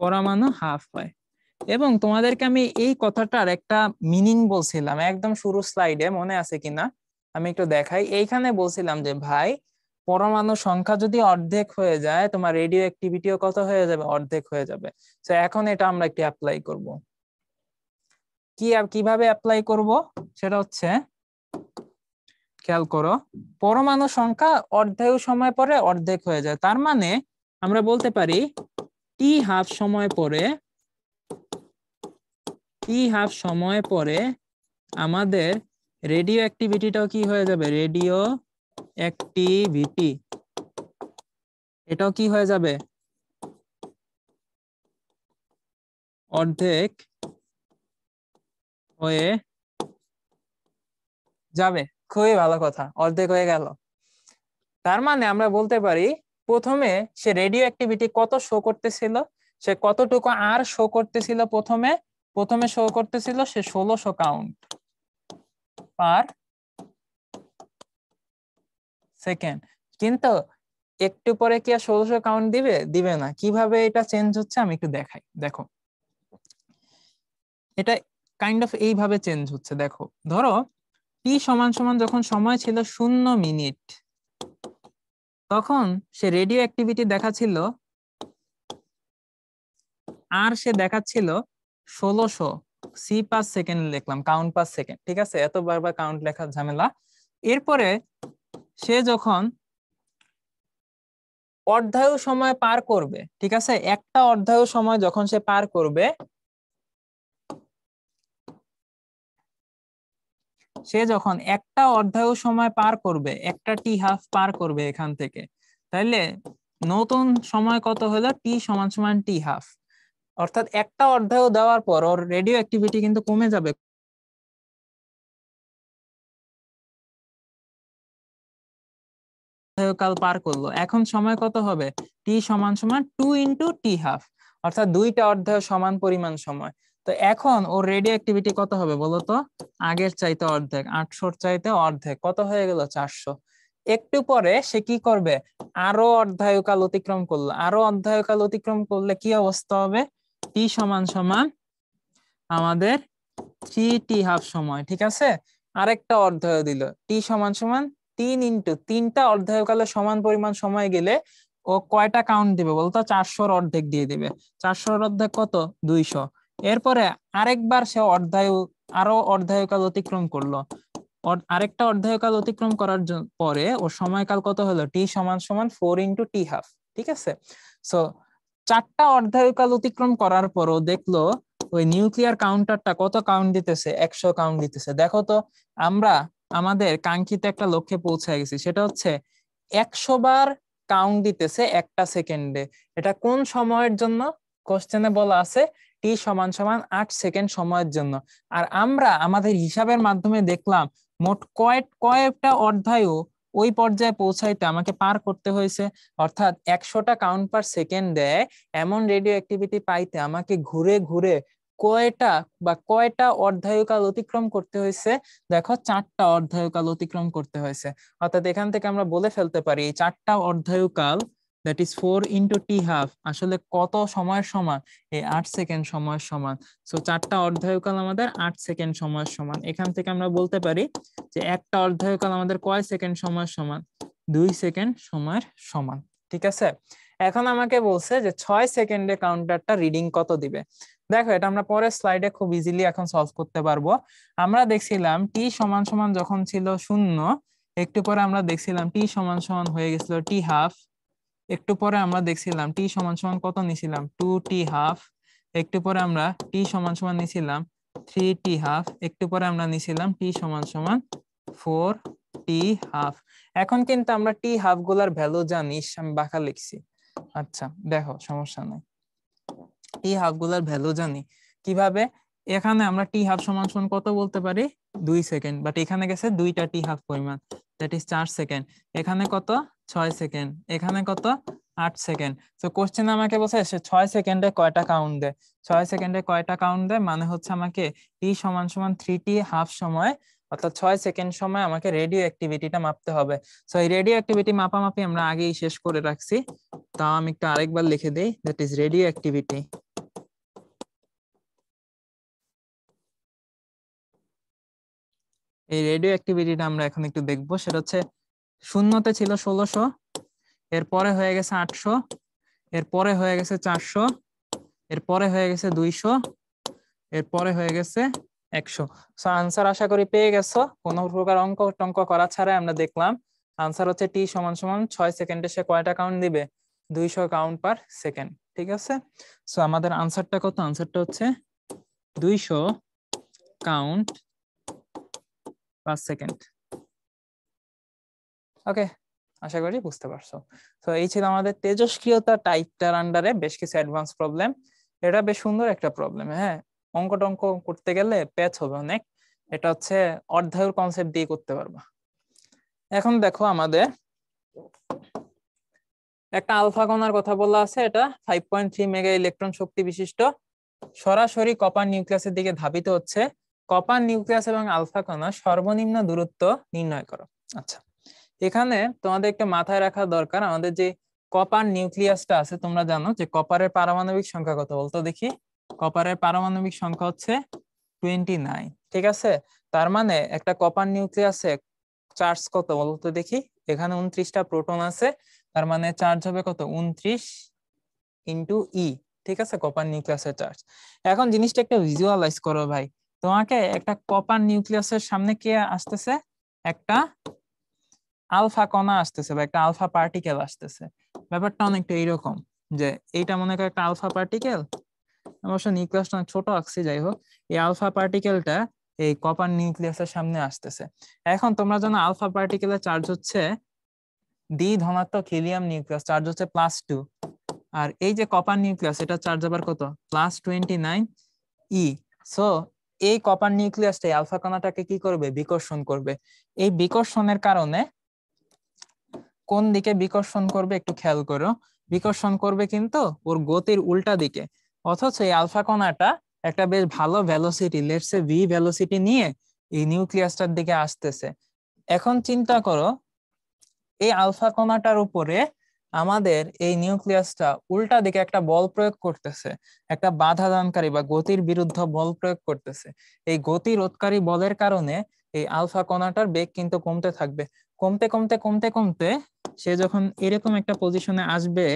পরমাণু হাফ হয়। এবং তোমাদেরকে আমি এই কথাটার একটা মিনিং বলছিলাম একদম শুরু স্লাইডে, মনে আছে কিনা আমি একটু দেখাই। এইখানে বলছিলাম যে ভাই, পরমাণু সংখ্যা যদি অর্ধেক হয়ে যায়, তোমার রেডিও অ্যাক্টিভিটিও কত হয়ে যাবে? অর্ধেক হয়ে যাবে। তো এখন এটা আমরা একটু অ্যাপ্লাই করব। কিভাবে অ্যাপ্লাই করব সেটা হচ্ছে, খেয়াল করো, পরমাণু সংখ্যা অর্ধায়ু সময় পরে অর্ধেক হয়ে যায়। তার মানে আমরা বলতে পারি টি হাফ সময় পরে, আমাদের রেডিও অ্যাক্টিভিটিটাও কি হয়ে যাবে? রেডিও অ্যাক্টিভিটি এটাও কি হয়ে যাবে? অর্ধেক হয়ে যাবে। খুবই ভালো কথা, অর্ধেক হয়ে গেল। তার মানে আমরা বলতে পারি প্রথমে সে রেডিও অ্যাক্টিভিটি কত শো করতেছিল, সে কতটুকু আর শো করতেছিল? প্রথমে শো করতেছিল সে 1600 কাউন্ট পার সেকেন্ড। কিন্তু একটু পরে কি আর 1600 কাউন্ট দিবে না। কিভাবে এটা চেঞ্জ হচ্ছে আমি একটু দেখাই। দেখো এটা কাইন্ড অফ এইভাবে চেঞ্জ হচ্ছে। দেখো ধরো টি সমান সমান যখন সময় ছিল 0 মিনিট, তখন সে রেডিও অ্যাক্টিভিটি দেখাচ্ছিল, আর সে দেখাচ্ছিল 1600। সি পার সেকেন্ড লিখলাম, কাউন্ট পার সেকেন্ড। ঠিক আছে, এত বারবার কাউন্ট লেখার ঝামেলা। এরপরে সে যখন অর্ধায়ু সময় পার করবে, ঠিক আছে, একটা অর্ধায়ু সময় যখন সে পার করবে, একটা অর্ধায়ু সময় পার করবে, একটা টি হাফ পার করবে এখান থেকে, তাইলে নতুন সময় কত হলো? টি সমান সমান টি হাফ। অর্থাৎ একটা অর্ধায়ু দেওয়ার পর ওর রেডিও অ্যাক্টিভিটি কিন্তু কমে যাবে। কাল পার করলো, এখন সময় কত হবে? টি সমান সমান 2 × টি হাফ, অর্থাৎ দুইটা অর্ধায়ু সমান পরিমাণ সময়। তো এখন ওর রেডিও অ্যাক্টিভিটি কত হবে বলতো? আগের চাইতে অর্ধেক, 800 চাইতে অর্ধেক, কত হয়ে গেল? 400। একটু পরে সে কি করবে? আরো অর্ধায়ুকাল অতিক্রম করলো। আরো অর্ধায়ুকাল অতিক্রম করলে কি অবস্থা হবে? টি সমান সমান আমাদের 3 টি হাফ সময়। ঠিক আছে, আরেকটা অর্ধায়ু দিল, টি সমান সমান 3 × 3টা অর্ধায়ুকালে সমান পরিমাণ সময় গেলে ও কয়টা কাউন্ট দিবে বলতো? 400-র অর্ধেক দিয়ে দিবে। 400-র অর্ধেক কত? 200। এরপরে আরেকবার সে আরো অর্ধায়ুকাল অতিক্রম করলো। আরেকটা অর্ধায়ুকাল অতিক্রম করার পরে ওর সময়কাল কত হলো? টি সমান সমান 4 × টি হাফ। ঠিক আছে, সো 4টা অর্ধায়ুকাল অতিক্রম করার পরও দেখলো ওই নিউক্লিয়ার কাউন্টারটা কত কাউন্ট দিতেছে? 100 কাউন্ট দিতেছে। দেখো তো, আমরা আমাদের কাঙ্ক্ষিত একটা লক্ষ্যে পৌঁছে গেছি, সেটা হচ্ছে 100 বার কাউন্ট দিতেছে একটা সেকেন্ডে। এটা কোন সময়ের জন্য? কোশ্চেনে বলা আছে টি সমান সমান 8 সেকেন্ড সময়ের জন্য। আর আমরা আমাদের হিসাবের মাধ্যমে দেখলাম মোট কয়েকটা অর্ধায়ু ওই পর্যায়ে পৌঁছাইতে আমাকে পার করতে হয়েছে। অর্থাৎ 100টা কাউন্ট পার সেকেন্ড দেয় এমন রেডিও অ্যাক্টিভিটি পাইতে আমাকে ঘুরে ঘুরে কয়টা বা কয়টা অর্ধায়ুকাল অতিক্রম করতে হয়েছে? দেখো 4টা অর্ধায়ুকাল অতিক্রম করতে হয়েছে। অর্থাৎ এখান থেকে আমরা বলে ফেলতে পারি এই 4টা অর্ধায়ুকাল that is 4 into T half আসলে কত সময়ের সমান? এই 8 সেকেন্ড সময়ের সমান। সো 4টা অর্ধায়ুকাল আমাদের 8 সেকেন্ড সময়ের সমান। এখান থেকে আমরা বলতে পারি যে একটা অর্ধায়ুকাল আমাদের কয় সেকেন্ড সময়ের সমান? 2 সেকেন্ড সময়ের সমান। ঠিক আছে, এখন আমাকে বলছে যে 6 সেকেন্ডে কাউন্টারটা রিডিং কত দিবে। দেখো এটা আমরা পরের স্লাইডে খুব ইজিলি এখন সলভ করতে পারবো। আমরা দেখছিলাম টি সমান সমান যখন ছিল 0, একটু পরে আমরা দেখছিলাম টি সমান সমান হয়ে গেছিল টি হাফ, একটু পরে আমরা দেখছিলাম টি সমান সমান কত নিছিলাম? 2 টি হাফ, একটু পরে আমরা টি সমান সমান নিছিলাম 3 টি হাফ, একটু পরে আমরা নিছিলাম টি সমান সমান 4 টি হাফ। এখন কিন্তু আমরা টি হাফ গুলার ভ্যালু জানি, আমি বাঁকা লিখছি। আচ্ছা দেখো সমস্যা নাই, টি হাফ গুলার ভ্যালু জানি কিভাবে? এখানে আমরা টি হাফ সমান সমান কত বলতে পারি? 2 সেকেন্ড, বাট এখানে গেছে 2টা টি হাফ পরিমাণ, দ্যাট ইজ 4 সেকেন্ড। এখানে কত? 6 সেকেন্ড। এখানে কত? 8 সেকেন্ড। তো কোশ্চেন আমাকে বলছে সে 6 সেকেন্ডে কয়টা কাউন্ট দেয়। 6 সেকেন্ডে কয়টা কাউন্ট দেয় মানে হচ্ছে আমাকে টি সমান সমান 3 টি হাফ সময় অর্থাৎ 6 সেকেন্ড সময় আমাকে রেডিও অ্যাক্টিভিটিটা মাপতে হবে। সো এই রেডিও অ্যাক্টিভিটি মাপামাপি আমরা আগেই শেষ করে রাখছি, তাও আমি একটু আরেকবার লিখে দেই, দ্যাট ইজ রেডিও অ্যাক্টিভিটি। এই রেডিও অ্যাক্টিভিটিটা আমরা এখন একটু দেখবো। সেটা হচ্ছে শূন্যতে ছিল 1600, এরপরে হয়ে গেছে 800, এরপরে হয়ে গেছে 400, এরপরে হয়ে গেছে 200, এরপরে হয়ে গেছে 100। সো আনসার আশা করি পেয়ে গেছো, কোনো প্রকার অঙ্ক টঙ্ক করা ছাড়াই আমরা দেখলাম আনসার হচ্ছে টি সমান সমান 6 সেকেন্ডে সে কয়টা কাউন্ট দিবে? 200 কাউন্ট পার সেকেন্ড। ঠিক আছে, সো আমাদের আনসারটা কত? আনসারটা হচ্ছে 200 কাউন্ট পার সেকেন্ড। ওকে, আশা করি বুঝতে পারছো। তো এই ছিল আমাদের তেজস্ক্রিয়তা টাইপটার আন্ডারে বেশ কিছু অ্যাডভান্স প্রবলেম। এটা বেশ সুন্দর একটা প্রবলেম। হ্যাঁ, অঙ্ক টঙ্ক করতে গেলে প্যাচ হবে অনেক, এটা হচ্ছে অর্ধায়ুর কনসেপ্ট দিয়ে করতে পারবা। এখন দেখো আমাদের একটা আলফা কণার কথা বলা আছে, এটা 5.3 মেগা ইলেকট্রন শক্তি বিশিষ্ট, সরাসরি কপার নিউক্লিয়াসের দিকে ধাবিত হচ্ছে। কপার নিউক্লিয়াস এবং আলফা কণা সর্বনিম্ন দূরত্ব নির্ণয় করো। আচ্ছা, এখানে তোমাদের একটা মাথায় রাখা দরকার, আমাদের যে কপার নিউক্লিয়াসটা আছে তোমরা জানো যে কপারের পারমাণবিক সংখ্যা কত বলতো দেখি? কপারের পারমাণবিক সংখ্যা হচ্ছে 29। ঠিক আছে, তার মানে একটা কপার নিউক্লিয়াসে চার্জ কত বলতো দেখি? এখানে 29টা প্রোটন আছে, তার মানে চার্জ হবে কত? 29 ইন্টু ই। ঠিক আছে, কপার নিউক্লিয়াসের চার্জ। এখন জিনিসটা একটা ভিজুয়ালাইজ করো ভাই, তোমাকে একটা কপার নিউক্লিয়াসের সামনে কে আসতেছে? একটা আলফা কণা আসতেছে বা একটা আলফা পার্টিকেল আসতেছে। ব্যাপারটা অনেকটা এইরকম যে এইটা মনে করো একটা আলফা পার্টিকেল, অবশ্য নিউক্লিয়াসটা অনেক ছোট আঁকছি, যাই হোক এই আলফা পার্টিকেলটা এই কপার নিউক্লিয়াসের সামনে আসতেছে। এখন তোমরা জানো আলফা পার্টিকেলের চার্জ হচ্ছে দ্বি ধনাত্মক হিলিয়াম নিউক্লিয়াস, চার্জ হচ্ছে +2, আর এই যে কপার নিউক্লিয়াস এটা চার্জ আবার কত? +29 ই। সো এই কপার নিউক্লিয়াসটা আলফা কণাটাকে কি করবে? বিকর্ষণ করবে। এই বিকর্ষণের কারণে কোন দিকে বিকর্ষণ করবে একটু খেয়াল করো, বিকর্ষণ করবে কিন্তু ওর গতির উল্টা দিকে। অথচ এই আলফা কণাটা একটা বেশ ভালো velocity, let's say V velocity নিয়ে এই নিউক্লিয়াসটার দিকে আসতেছে। এখন চিন্তা করো এই আলফা কণাটার উপরে আমাদের এই নিউক্লিয়াসটা উল্টা দিকে একটা বল প্রয়োগ করতেছে, একটা বাধা দানকারী বা গতির বিরুদ্ধে বল প্রয়োগ করতেছে। এই গতি রোধকারী বলের কারণে এই আলফা কণাটার বেগ কিন্তু কমতে থাকবে, কমতে কমতে কমতে কমতে সে যখন এরকম একটা পজিশনে আসবে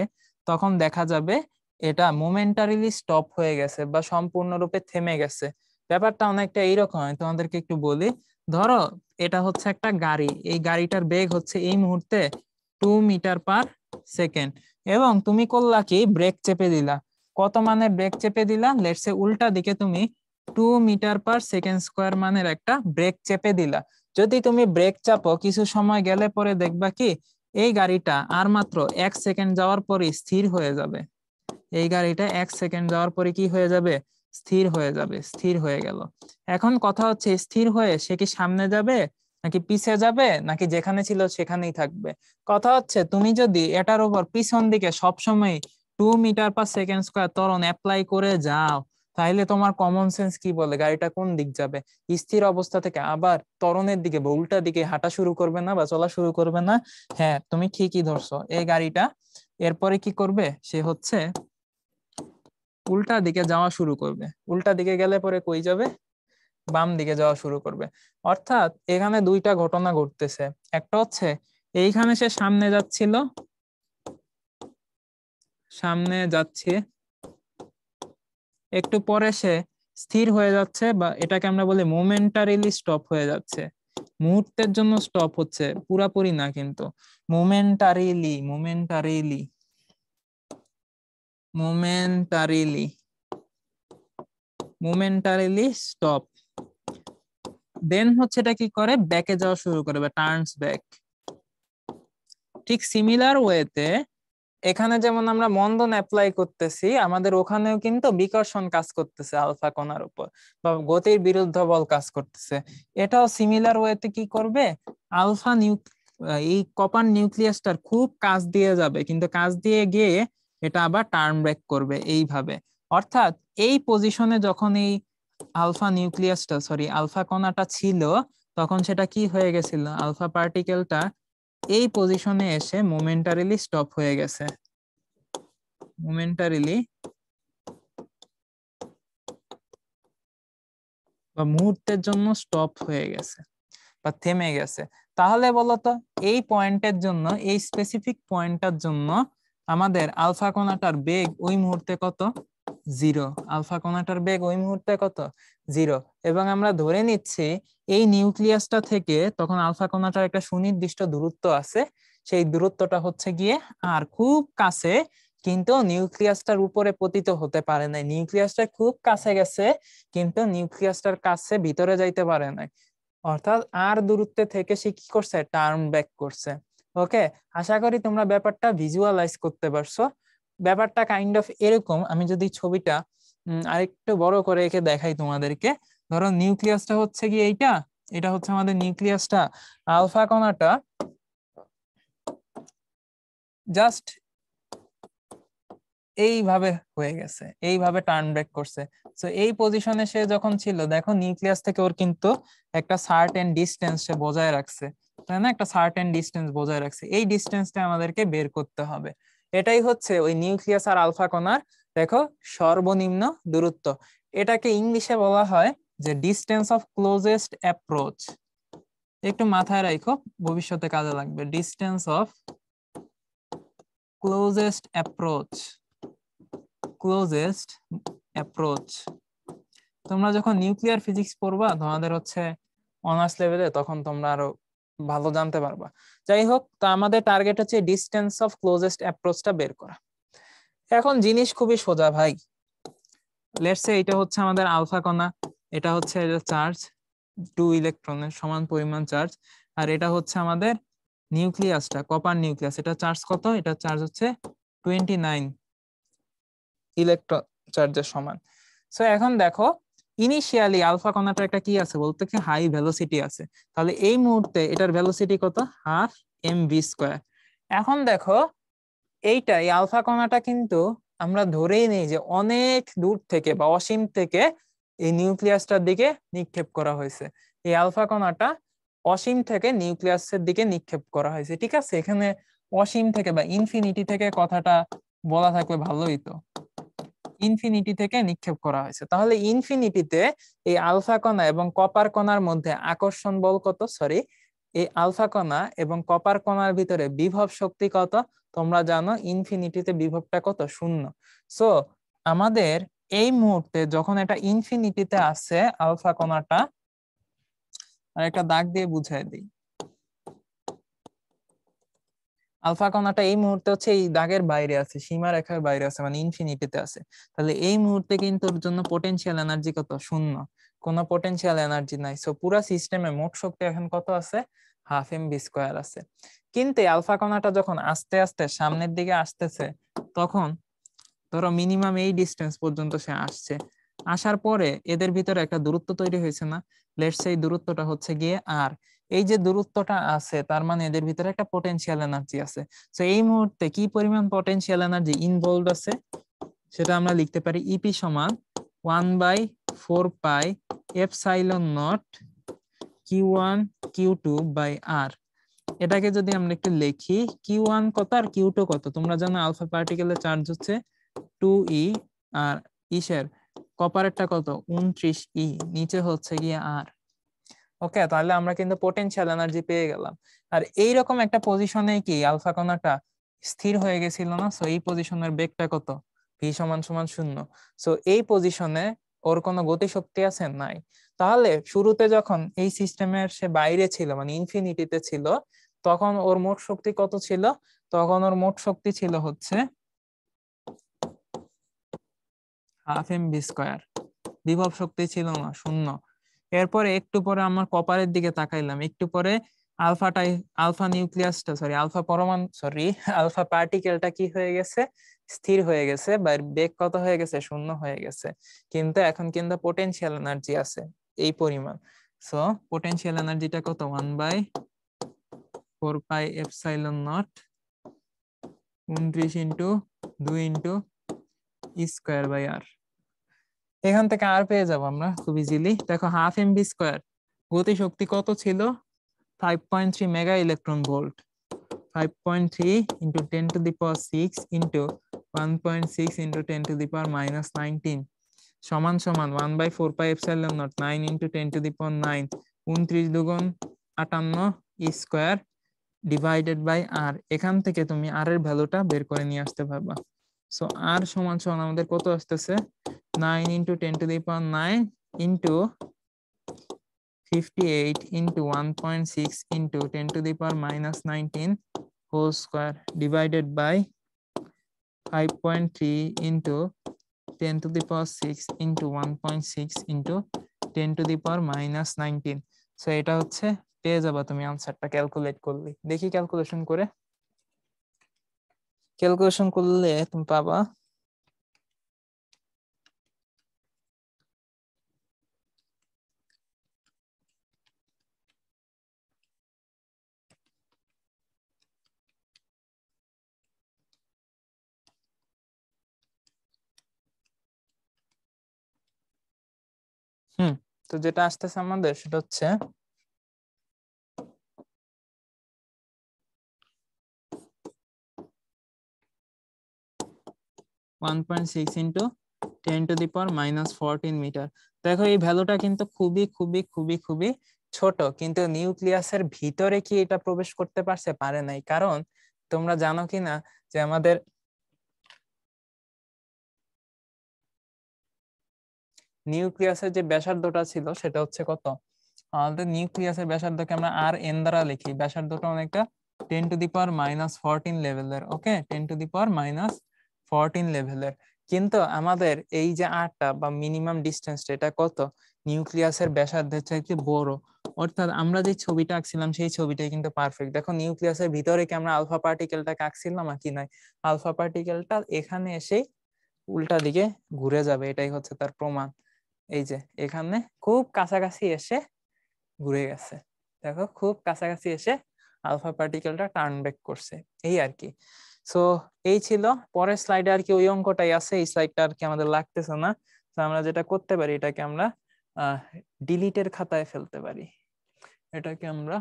তখন দেখা যাবে এটা মোমেন্টারিলি স্টপ হয়ে গেছে বা সম্পূর্ণরূপে থেমে গেছে। ব্যাপারটা অনেকটা এইরকম, তোমাদেরকে একটু বলি। ধরো এটা হচ্ছে একটা গাড়ি, এই গাড়িটার বেগ হচ্ছে এই মুহূর্তে 2 মিটার পার সেকেন্ড, এবং তুমি করলা কি? ব্রেক চেপে দিলা। কত মানের ব্রেক চেপে দিলা? লেটস সে উল্টা দিকে তুমি 2 মিটার পার সেকেন্ড স্কোয়ার মানের একটা ব্রেক চেপে দিলা। যদি তুমি ব্রেক চাপো কিছু সময় গেলে পরে দেখবা কি এই গাড়িটা আর মাত্র 1 সেকেন্ড যাওয়ার পরে স্থির হয়ে যাবে। এই গাড়িটা 1 সেকেন্ড যাওয়ার পরে কি হয়ে যাবে? স্থির হয়ে যাবে। স্থির হয়ে গেল। এখন কথা হচ্ছে স্থির হয়ে সে কি সামনে যাবে নাকি পিছে যাবে নাকি যেখানে ছিল সেখানেই থাকবে? কথা হচ্ছে তুমি যদি এটার উপর পিছন দিকে সবসময় 2 মিটার পার সেকেন্ড স্কোয়ার ত্বরণ অ্যাপ্লাই করে যাও তাইলে তোমার কমন সেন্স কি বলে গাড়িটা কোন দিক যাবে? স্থির অবস্থা থেকে আবার ত্বরণের দিকে বা উল্টা দিকে হাঁটা শুরু করবে না বা চলা শুরু করবে না? হ্যাঁ, তুমি ঠিকই ধরছো। এই গাড়িটা এরপরে কি করবে, সে হচ্ছে উল্টা দিকে যাওয়া শুরু করবে। উল্টা দিকে গেলে পরে কই যাবে? বাম দিকে যাওয়া শুরু করবে। অর্থাৎ এখানে দুইটা ঘটনা ঘটতেছে। একটা হচ্ছে এইখানে সে সামনে যাচ্ছিল, সামনে যাচ্ছে, একটু পরে সে স্থির হয়ে যাচ্ছে, বা এটাকে আমরা বলি মোমেন্টারিলি স্টপ হয়ে যাচ্ছে। মুহূর্তের জন্য স্টপ হচ্ছে, পুরাপুরি না কিন্তু, মোমেন্টারিলি মোমেন্টারিলি মোমেন্টারিলি মোমেন্টারিলি স্টপ। দেন হচ্ছে এটা কি করে, ব্যাকে যাওয়া শুরু করে বা টার্নস ব্যাক। ঠিক সিমিলার ওয়েতে এখানে যেমন আমরা মন্দন অ্যাপ্লাই করতেছি, আমাদের ওখানেও কিন্তু বিকর্ষণ কাজ করতেছে আলফা কণার উপর, বা গতির বিরুদ্ধ বল কাজ করতেছে। এটাও সিমিলার ওয়েতে কি করবে, আলফা এই কপার নিউক্লিয়াসটার খুব কাছ দিয়ে যাবে, কিন্তু কাছ দিয়ে গিয়ে এটা আবার টার্ন ব্যাক করবে এইভাবে। অর্থাৎ এই পজিশনে যখন এই আলফা কণাটা ছিল, তখন সেটা কি হয়ে গেছিল, আলফা পার্টিকেলটা এই পজিশনে এসে মোমেন্টারিলি স্টপ হয়ে গেছে, মোমেন্টারিলি বা মুহূর্তের জন্য স্টপ হয়ে গেছে বা থেমে গেছে। তাহলে বলতো এই পয়েন্টের জন্য, এই স্পেসিফিক পয়েন্টটার জন্য আমাদের আলফা কণাটার বেগ ওই মুহূর্তে কত, 0। আলফা কণাটার বেগ ওই মুহূর্তে কত, 0। এবং আমরা ধরে নিচ্ছি এই নিউক্লিয়াসটা থেকে তখন আলফা কণাটার একটা সুনির্দিষ্ট দূরত্ব আছে, সেই দূরত্বটা হচ্ছে গিয়ে আর খুব কাছে, কিন্তু নিউক্লিয়াসটার উপরে পতিত হতে পারে নাই। নিউক্লিয়াসটা খুব কাছে গেছে, কিন্তু নিউক্লিয়াসটার কাছে ভিতরে যাইতে পারে নাই। অর্থাৎ আর দূরত্বে থেকে সে কি করছে, টার্ন ব্যাক করছে। ওকে, আশা করি তোমরা ব্যাপারটা ভিজুয়ালাইজ করতে পারছো। ব্যাপারটা কাইন্ড অফ এরকম, আমি যদি ছবিটা আরেকটু বড় করে এঁকে দেখাই তোমাদেরকে। ধরো নিউক্লিয়াসটা হচ্ছে কি এইটা, এটা হচ্ছে আমাদের নিউক্লিয়াসটা। আলফা কণাটা জাস্ট এইভাবে হয়ে গেছে, এইভাবে টার্ন ব্যাক করছে। তো এই পজিশনে সে যখন ছিল, দেখো নিউক্লিয়াস থেকে ওর কিন্তু একটা সার্টেন ডিস্টেন্স সে বজায় রাখছে, তাই না? একটা সার্টেন ডিস্টেন্স বজায় রাখছে, এই ডিস্টেন্সটা আমাদেরকে বের করতে হবে। এটাই হচ্ছে ওই নিউক্লিয়াস আর আলফা কণার দেখো সর্বনিম্ন দূরত্ব। এটাকে ইংলিশে বলা হয় যে ডিস্টেন্স অফ ক্লোজেস্ট অ্যাপ্রোচ। একটু মাথায় রাখো, ভবিষ্যতে কাজে লাগবে। Distance of closest approach, closest approach. তোমরা যখন নিউক্লিয়ার ফিজিক্স পড়বা তোমাদের হচ্ছে অনার্স লেভেলে, তখন তোমরা আরো ভালো জানতে পারবা। যাই হোক, তো আমাদের টার্গেট হচ্ছে ডিস্টেন্স অফ ক্লোজেস্ট অ্যাপ্রোচটা বের করা। এখন জিনিস খুবই সোজা ভাই। লেটস সে এটা হচ্ছে আমাদের আলফা কণা, এটা হচ্ছে চার্জ 2 ইলেকট্রনের সমান পরিমাণ চার্জ, আর এটা হচ্ছে আমাদের নিউক্লিয়াসটা, কপার নিউক্লিয়াস। এটা চার্জ কত, এটা চার্জ হচ্ছে 29 ইলেকট্রন চার্জের সমান। সো এখন দেখো ইনিশিয়ালি আলফা কণাটার একটা কি আছে বলতে, কি হাই ভেলোসিটি আছে। তাহলে এই মুহূর্তে এটার ভেলোসিটি কত, হাফ mv স্কয়ার। এখন দেখো এইটা, এই আলফা কণাটা কিন্তু আমরা ধরেই নেই যে অনেক দূর থেকে বা অসীম থেকে এই নিউক্লিয়াসটার দিকে নিক্ষেপ করা হয়েছে। এই আলফা কণাটা অসীম থেকে নিউক্লিয়াসের দিকে নিক্ষেপ করা হয়েছে, ঠিক আছে? এখানে অসীম থেকে বা ইনফিনিটি থেকে কথাটা বলা থাকলে ভালোই তো, ইনফিনিটি থেকে নিক্ষেপ করা হয়েছে। তাহলে ইনফিনিটিতে এই আলফা কণা এবং কপার কণার মধ্যে আকর্ষণ বল কত, সরি, এই আলফা কণা এবং কপার কণার ভিতরে বিভব শক্তি কত? তোমরা জানো ইনফিনিটিতে বিভবটা কত, 0। সো আমাদের এই মুহূর্তে যখন এটা ইনফিনিটিতে আছে আলফা কণাটা, আর একটা দাগ দিয়ে বুঝাই দিই, আলফা কণাটা এই মুহূর্তে হচ্ছে এই দাগের বাইরে আছে, সীমারেখার বাইরে আছে, মানে ইনফিনিটিতে আছে। তাহলে এই মুহূর্তে কিন্তু ওর জন্য পোটেনশিয়াল এনার্জি কত, 0। কোনো পোটেনশিয়াল এনার্জি নাই। সো পুরো সিস্টেমে মোট শক্তি এখন কত আছে, হাফ mv স্কয়ার আছে। কিন্তু আলফা কণাটা যখন আস্তে আস্তে সামনের দিকে আসতেছে, তখন ধরো মিনিমাম এই ডিস্টেন্স পর্যন্ত সে আসছে, আসার পরে এদের ভিতরে একটা দূরত্ব তৈরি হয়েছে না, লেটস সে এই দূরত্বটা হচ্ছে গিয়ে আর, এই যে দূরত্বটা আছে তার মানে এদের ভিতরে একটা পোটেনশিয়াল এনার্জি আছে। তো এই মুহূর্তে কি পরিমাণ পোটেনশিয়াল এনার্জি ইনভলভড আছে সেটা আমরা লিখতে পারি ইপি সমান 1/4 pi epsilon naught Q1 Q2 by R। এটাকে যদি আমরা একটু লিখি, Q1 কত আর Q2 কত? তোমরা জানো আলফা পার্টিকেলের চার্জ হচ্ছে 2e, আর ইসের কপারেরটা কত 29e, নিচে হচ্ছে গিয়ে R। ওকে, তাহলে আমরা কিন্তু পোটেনশিয়াল এনার্জি পেয়ে গেলাম। আর এইরকম একটা পজিশনে কি আলফা কণাটা স্থির হয়ে গেছিল না? সো এই পজিশনের বেগটা কত? v সমান সমান 0। সো এই পজিশনে ওর কোনো গতিশক্তি আছে? নাই। তাহলে শুরুতে যখন এই সিস্টেমের সে বাইরে ছিল, মানে ইনফিনিটিতে ছিল, তখন ওর মোট শক্তি কত ছিল? তখন ওর মোট শক্তি ছিল হচ্ছে ½ mv²। বিভব শক্তি ছিল না, 0। এরপরে একটু পরে আমার কপারের দিকে তাকাইলাম, একটু পরে আলফা নিউক্লিয়াসটা আলফা পরমাণু আলফা পার্টিকেলটা কি হয়ে গেছে? স্থির হয়ে গেছে, বা বেগ কত হয়ে গেছে? 0 হয়ে গেছে। কিন্তু এখন কিন্তু পোটেনশিয়াল এনার্জি আছে এই পরিমাণ। সো পোটেনশিয়াল এনার্জিটা কত? 1/4 pi epsilon naught 29 into 2 into E² by R। এখান থেকে আর পেয়ে যাবো আমরা খুব ইজিলি। দেখো ½ mv², গতি শক্তি কত ছিল? 5.3 mega electron volt. 5.3 into 10⁶ into 1.6 into 10⁻⁻19 সমান সমান 1/4 পাই এপসাইলন নট 9 ইন্টু 10⁹9, 29 দুগুণ 58 E² ডিভাইডেড বাই R। এখান থেকে তুমি R এর ভ্যালুটা বের করে নিয়ে আসতে পারবা। সো R সমান সমান আমাদের কত আসতেছে? 9 into 10⁹9 into 58 into 1.6 into 10⁻⁻19 whole square divided by 5.3 into 10⁶ into 1.6 into 10⁻⁻19। So এটা হচ্ছে, পেয়ে যাবা তুমি আনসারটা ক্যালকুলেট করলে। দেখি ক্যালকুলেশন করে, ক্যালকুলেশন করলে তুমি পাবা তো যেটা আসতেছে আমাদের সেটা হচ্ছে 1.6 ইন্টু 10⁻⁻14 মিটার। দেখো এই ভ্যালুটা কিন্তু খুবই খুবই খুবই খুবই ছোট, কিন্তু নিউক্লিয়াসের ভিতরে কি এটা প্রবেশ করতে পারছে? পারে নাই। কারণ তোমরা জানো কি না যে আমাদের নিউক্লিয়াসের যে ব্যাসার্ধটা ছিল সেটা হচ্ছে কত? আমাদের নিউক্লিয়াসের ব্যাসার্ধকে আমরা RN দ্বারা লিখি। ব্যাসার্ধটা অনেকটা 10⁻⁻14 লেভেলের। ওকে, 10⁻⁻14 লেভেলের। কিন্তু আমাদের এই যে আরটা বা মিনিমাম ডিস্টেন্সটা, এটা কত? নিউক্লিয়াসের ব্যাসার্ধের চাইতে বড়। অর্থাৎ আমরা যে ছবিটা আঁকছিলাম সেই ছবিটাই কিন্তু পারফেক্ট। দেখো নিউক্লিয়াসের ভিতরে কি আমরা আলফা পার্টিকেলটাকে আঁকছিলাম নাকি নাই? আলফা পার্টিকেলটা এখানে এসে উল্টা দিকে ঘুরে যাবে, এটাই হচ্ছে তার প্রমাণ। এই যে এখানে খুব কাছাকাছি এসে ঘুরে গেছে। দেখো খুব কাছাকাছি এসে আলফা পার্টিকেলটা টার্ন ব্যাক করছে, এই আর কি। সো এই ছিল। পরের স্লাইডে আর কি ওই অঙ্কটাই আছে, এই স্লাইডটা আর কি আমাদের লাগতেছে না। তো আমরা যেটা করতে পারি, এটাকে আমরা ডিলিটের খাতায় ফেলতে পারি, এটাকে আমরা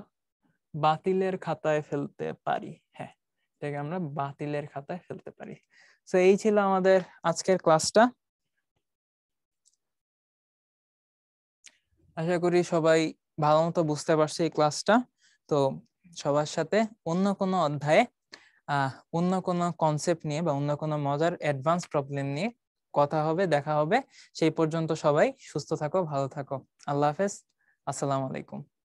বাতিলের খাতায় ফেলতে পারি। হ্যাঁ, এটাকে আমরা বাতিলের খাতায় ফেলতে পারি। সো এই ছিল আমাদের আজকের ক্লাসটা। আশা করি সবাই ভালো মতো বুঝতে পারছে এই ক্লাসটা। তো সবার সাথে অন্য কোনো অধ্যায়ে অন্য কোনো কনসেপ্ট নিয়ে বা অন্য কোনো মজার অ্যাডভান্স প্রবলেম নিয়ে কথা হবে, দেখা হবে। সেই পর্যন্ত সবাই সুস্থ থাকো, ভালো থাকো। আল্লাহ হাফেজ, আসসালামু আলাইকুম।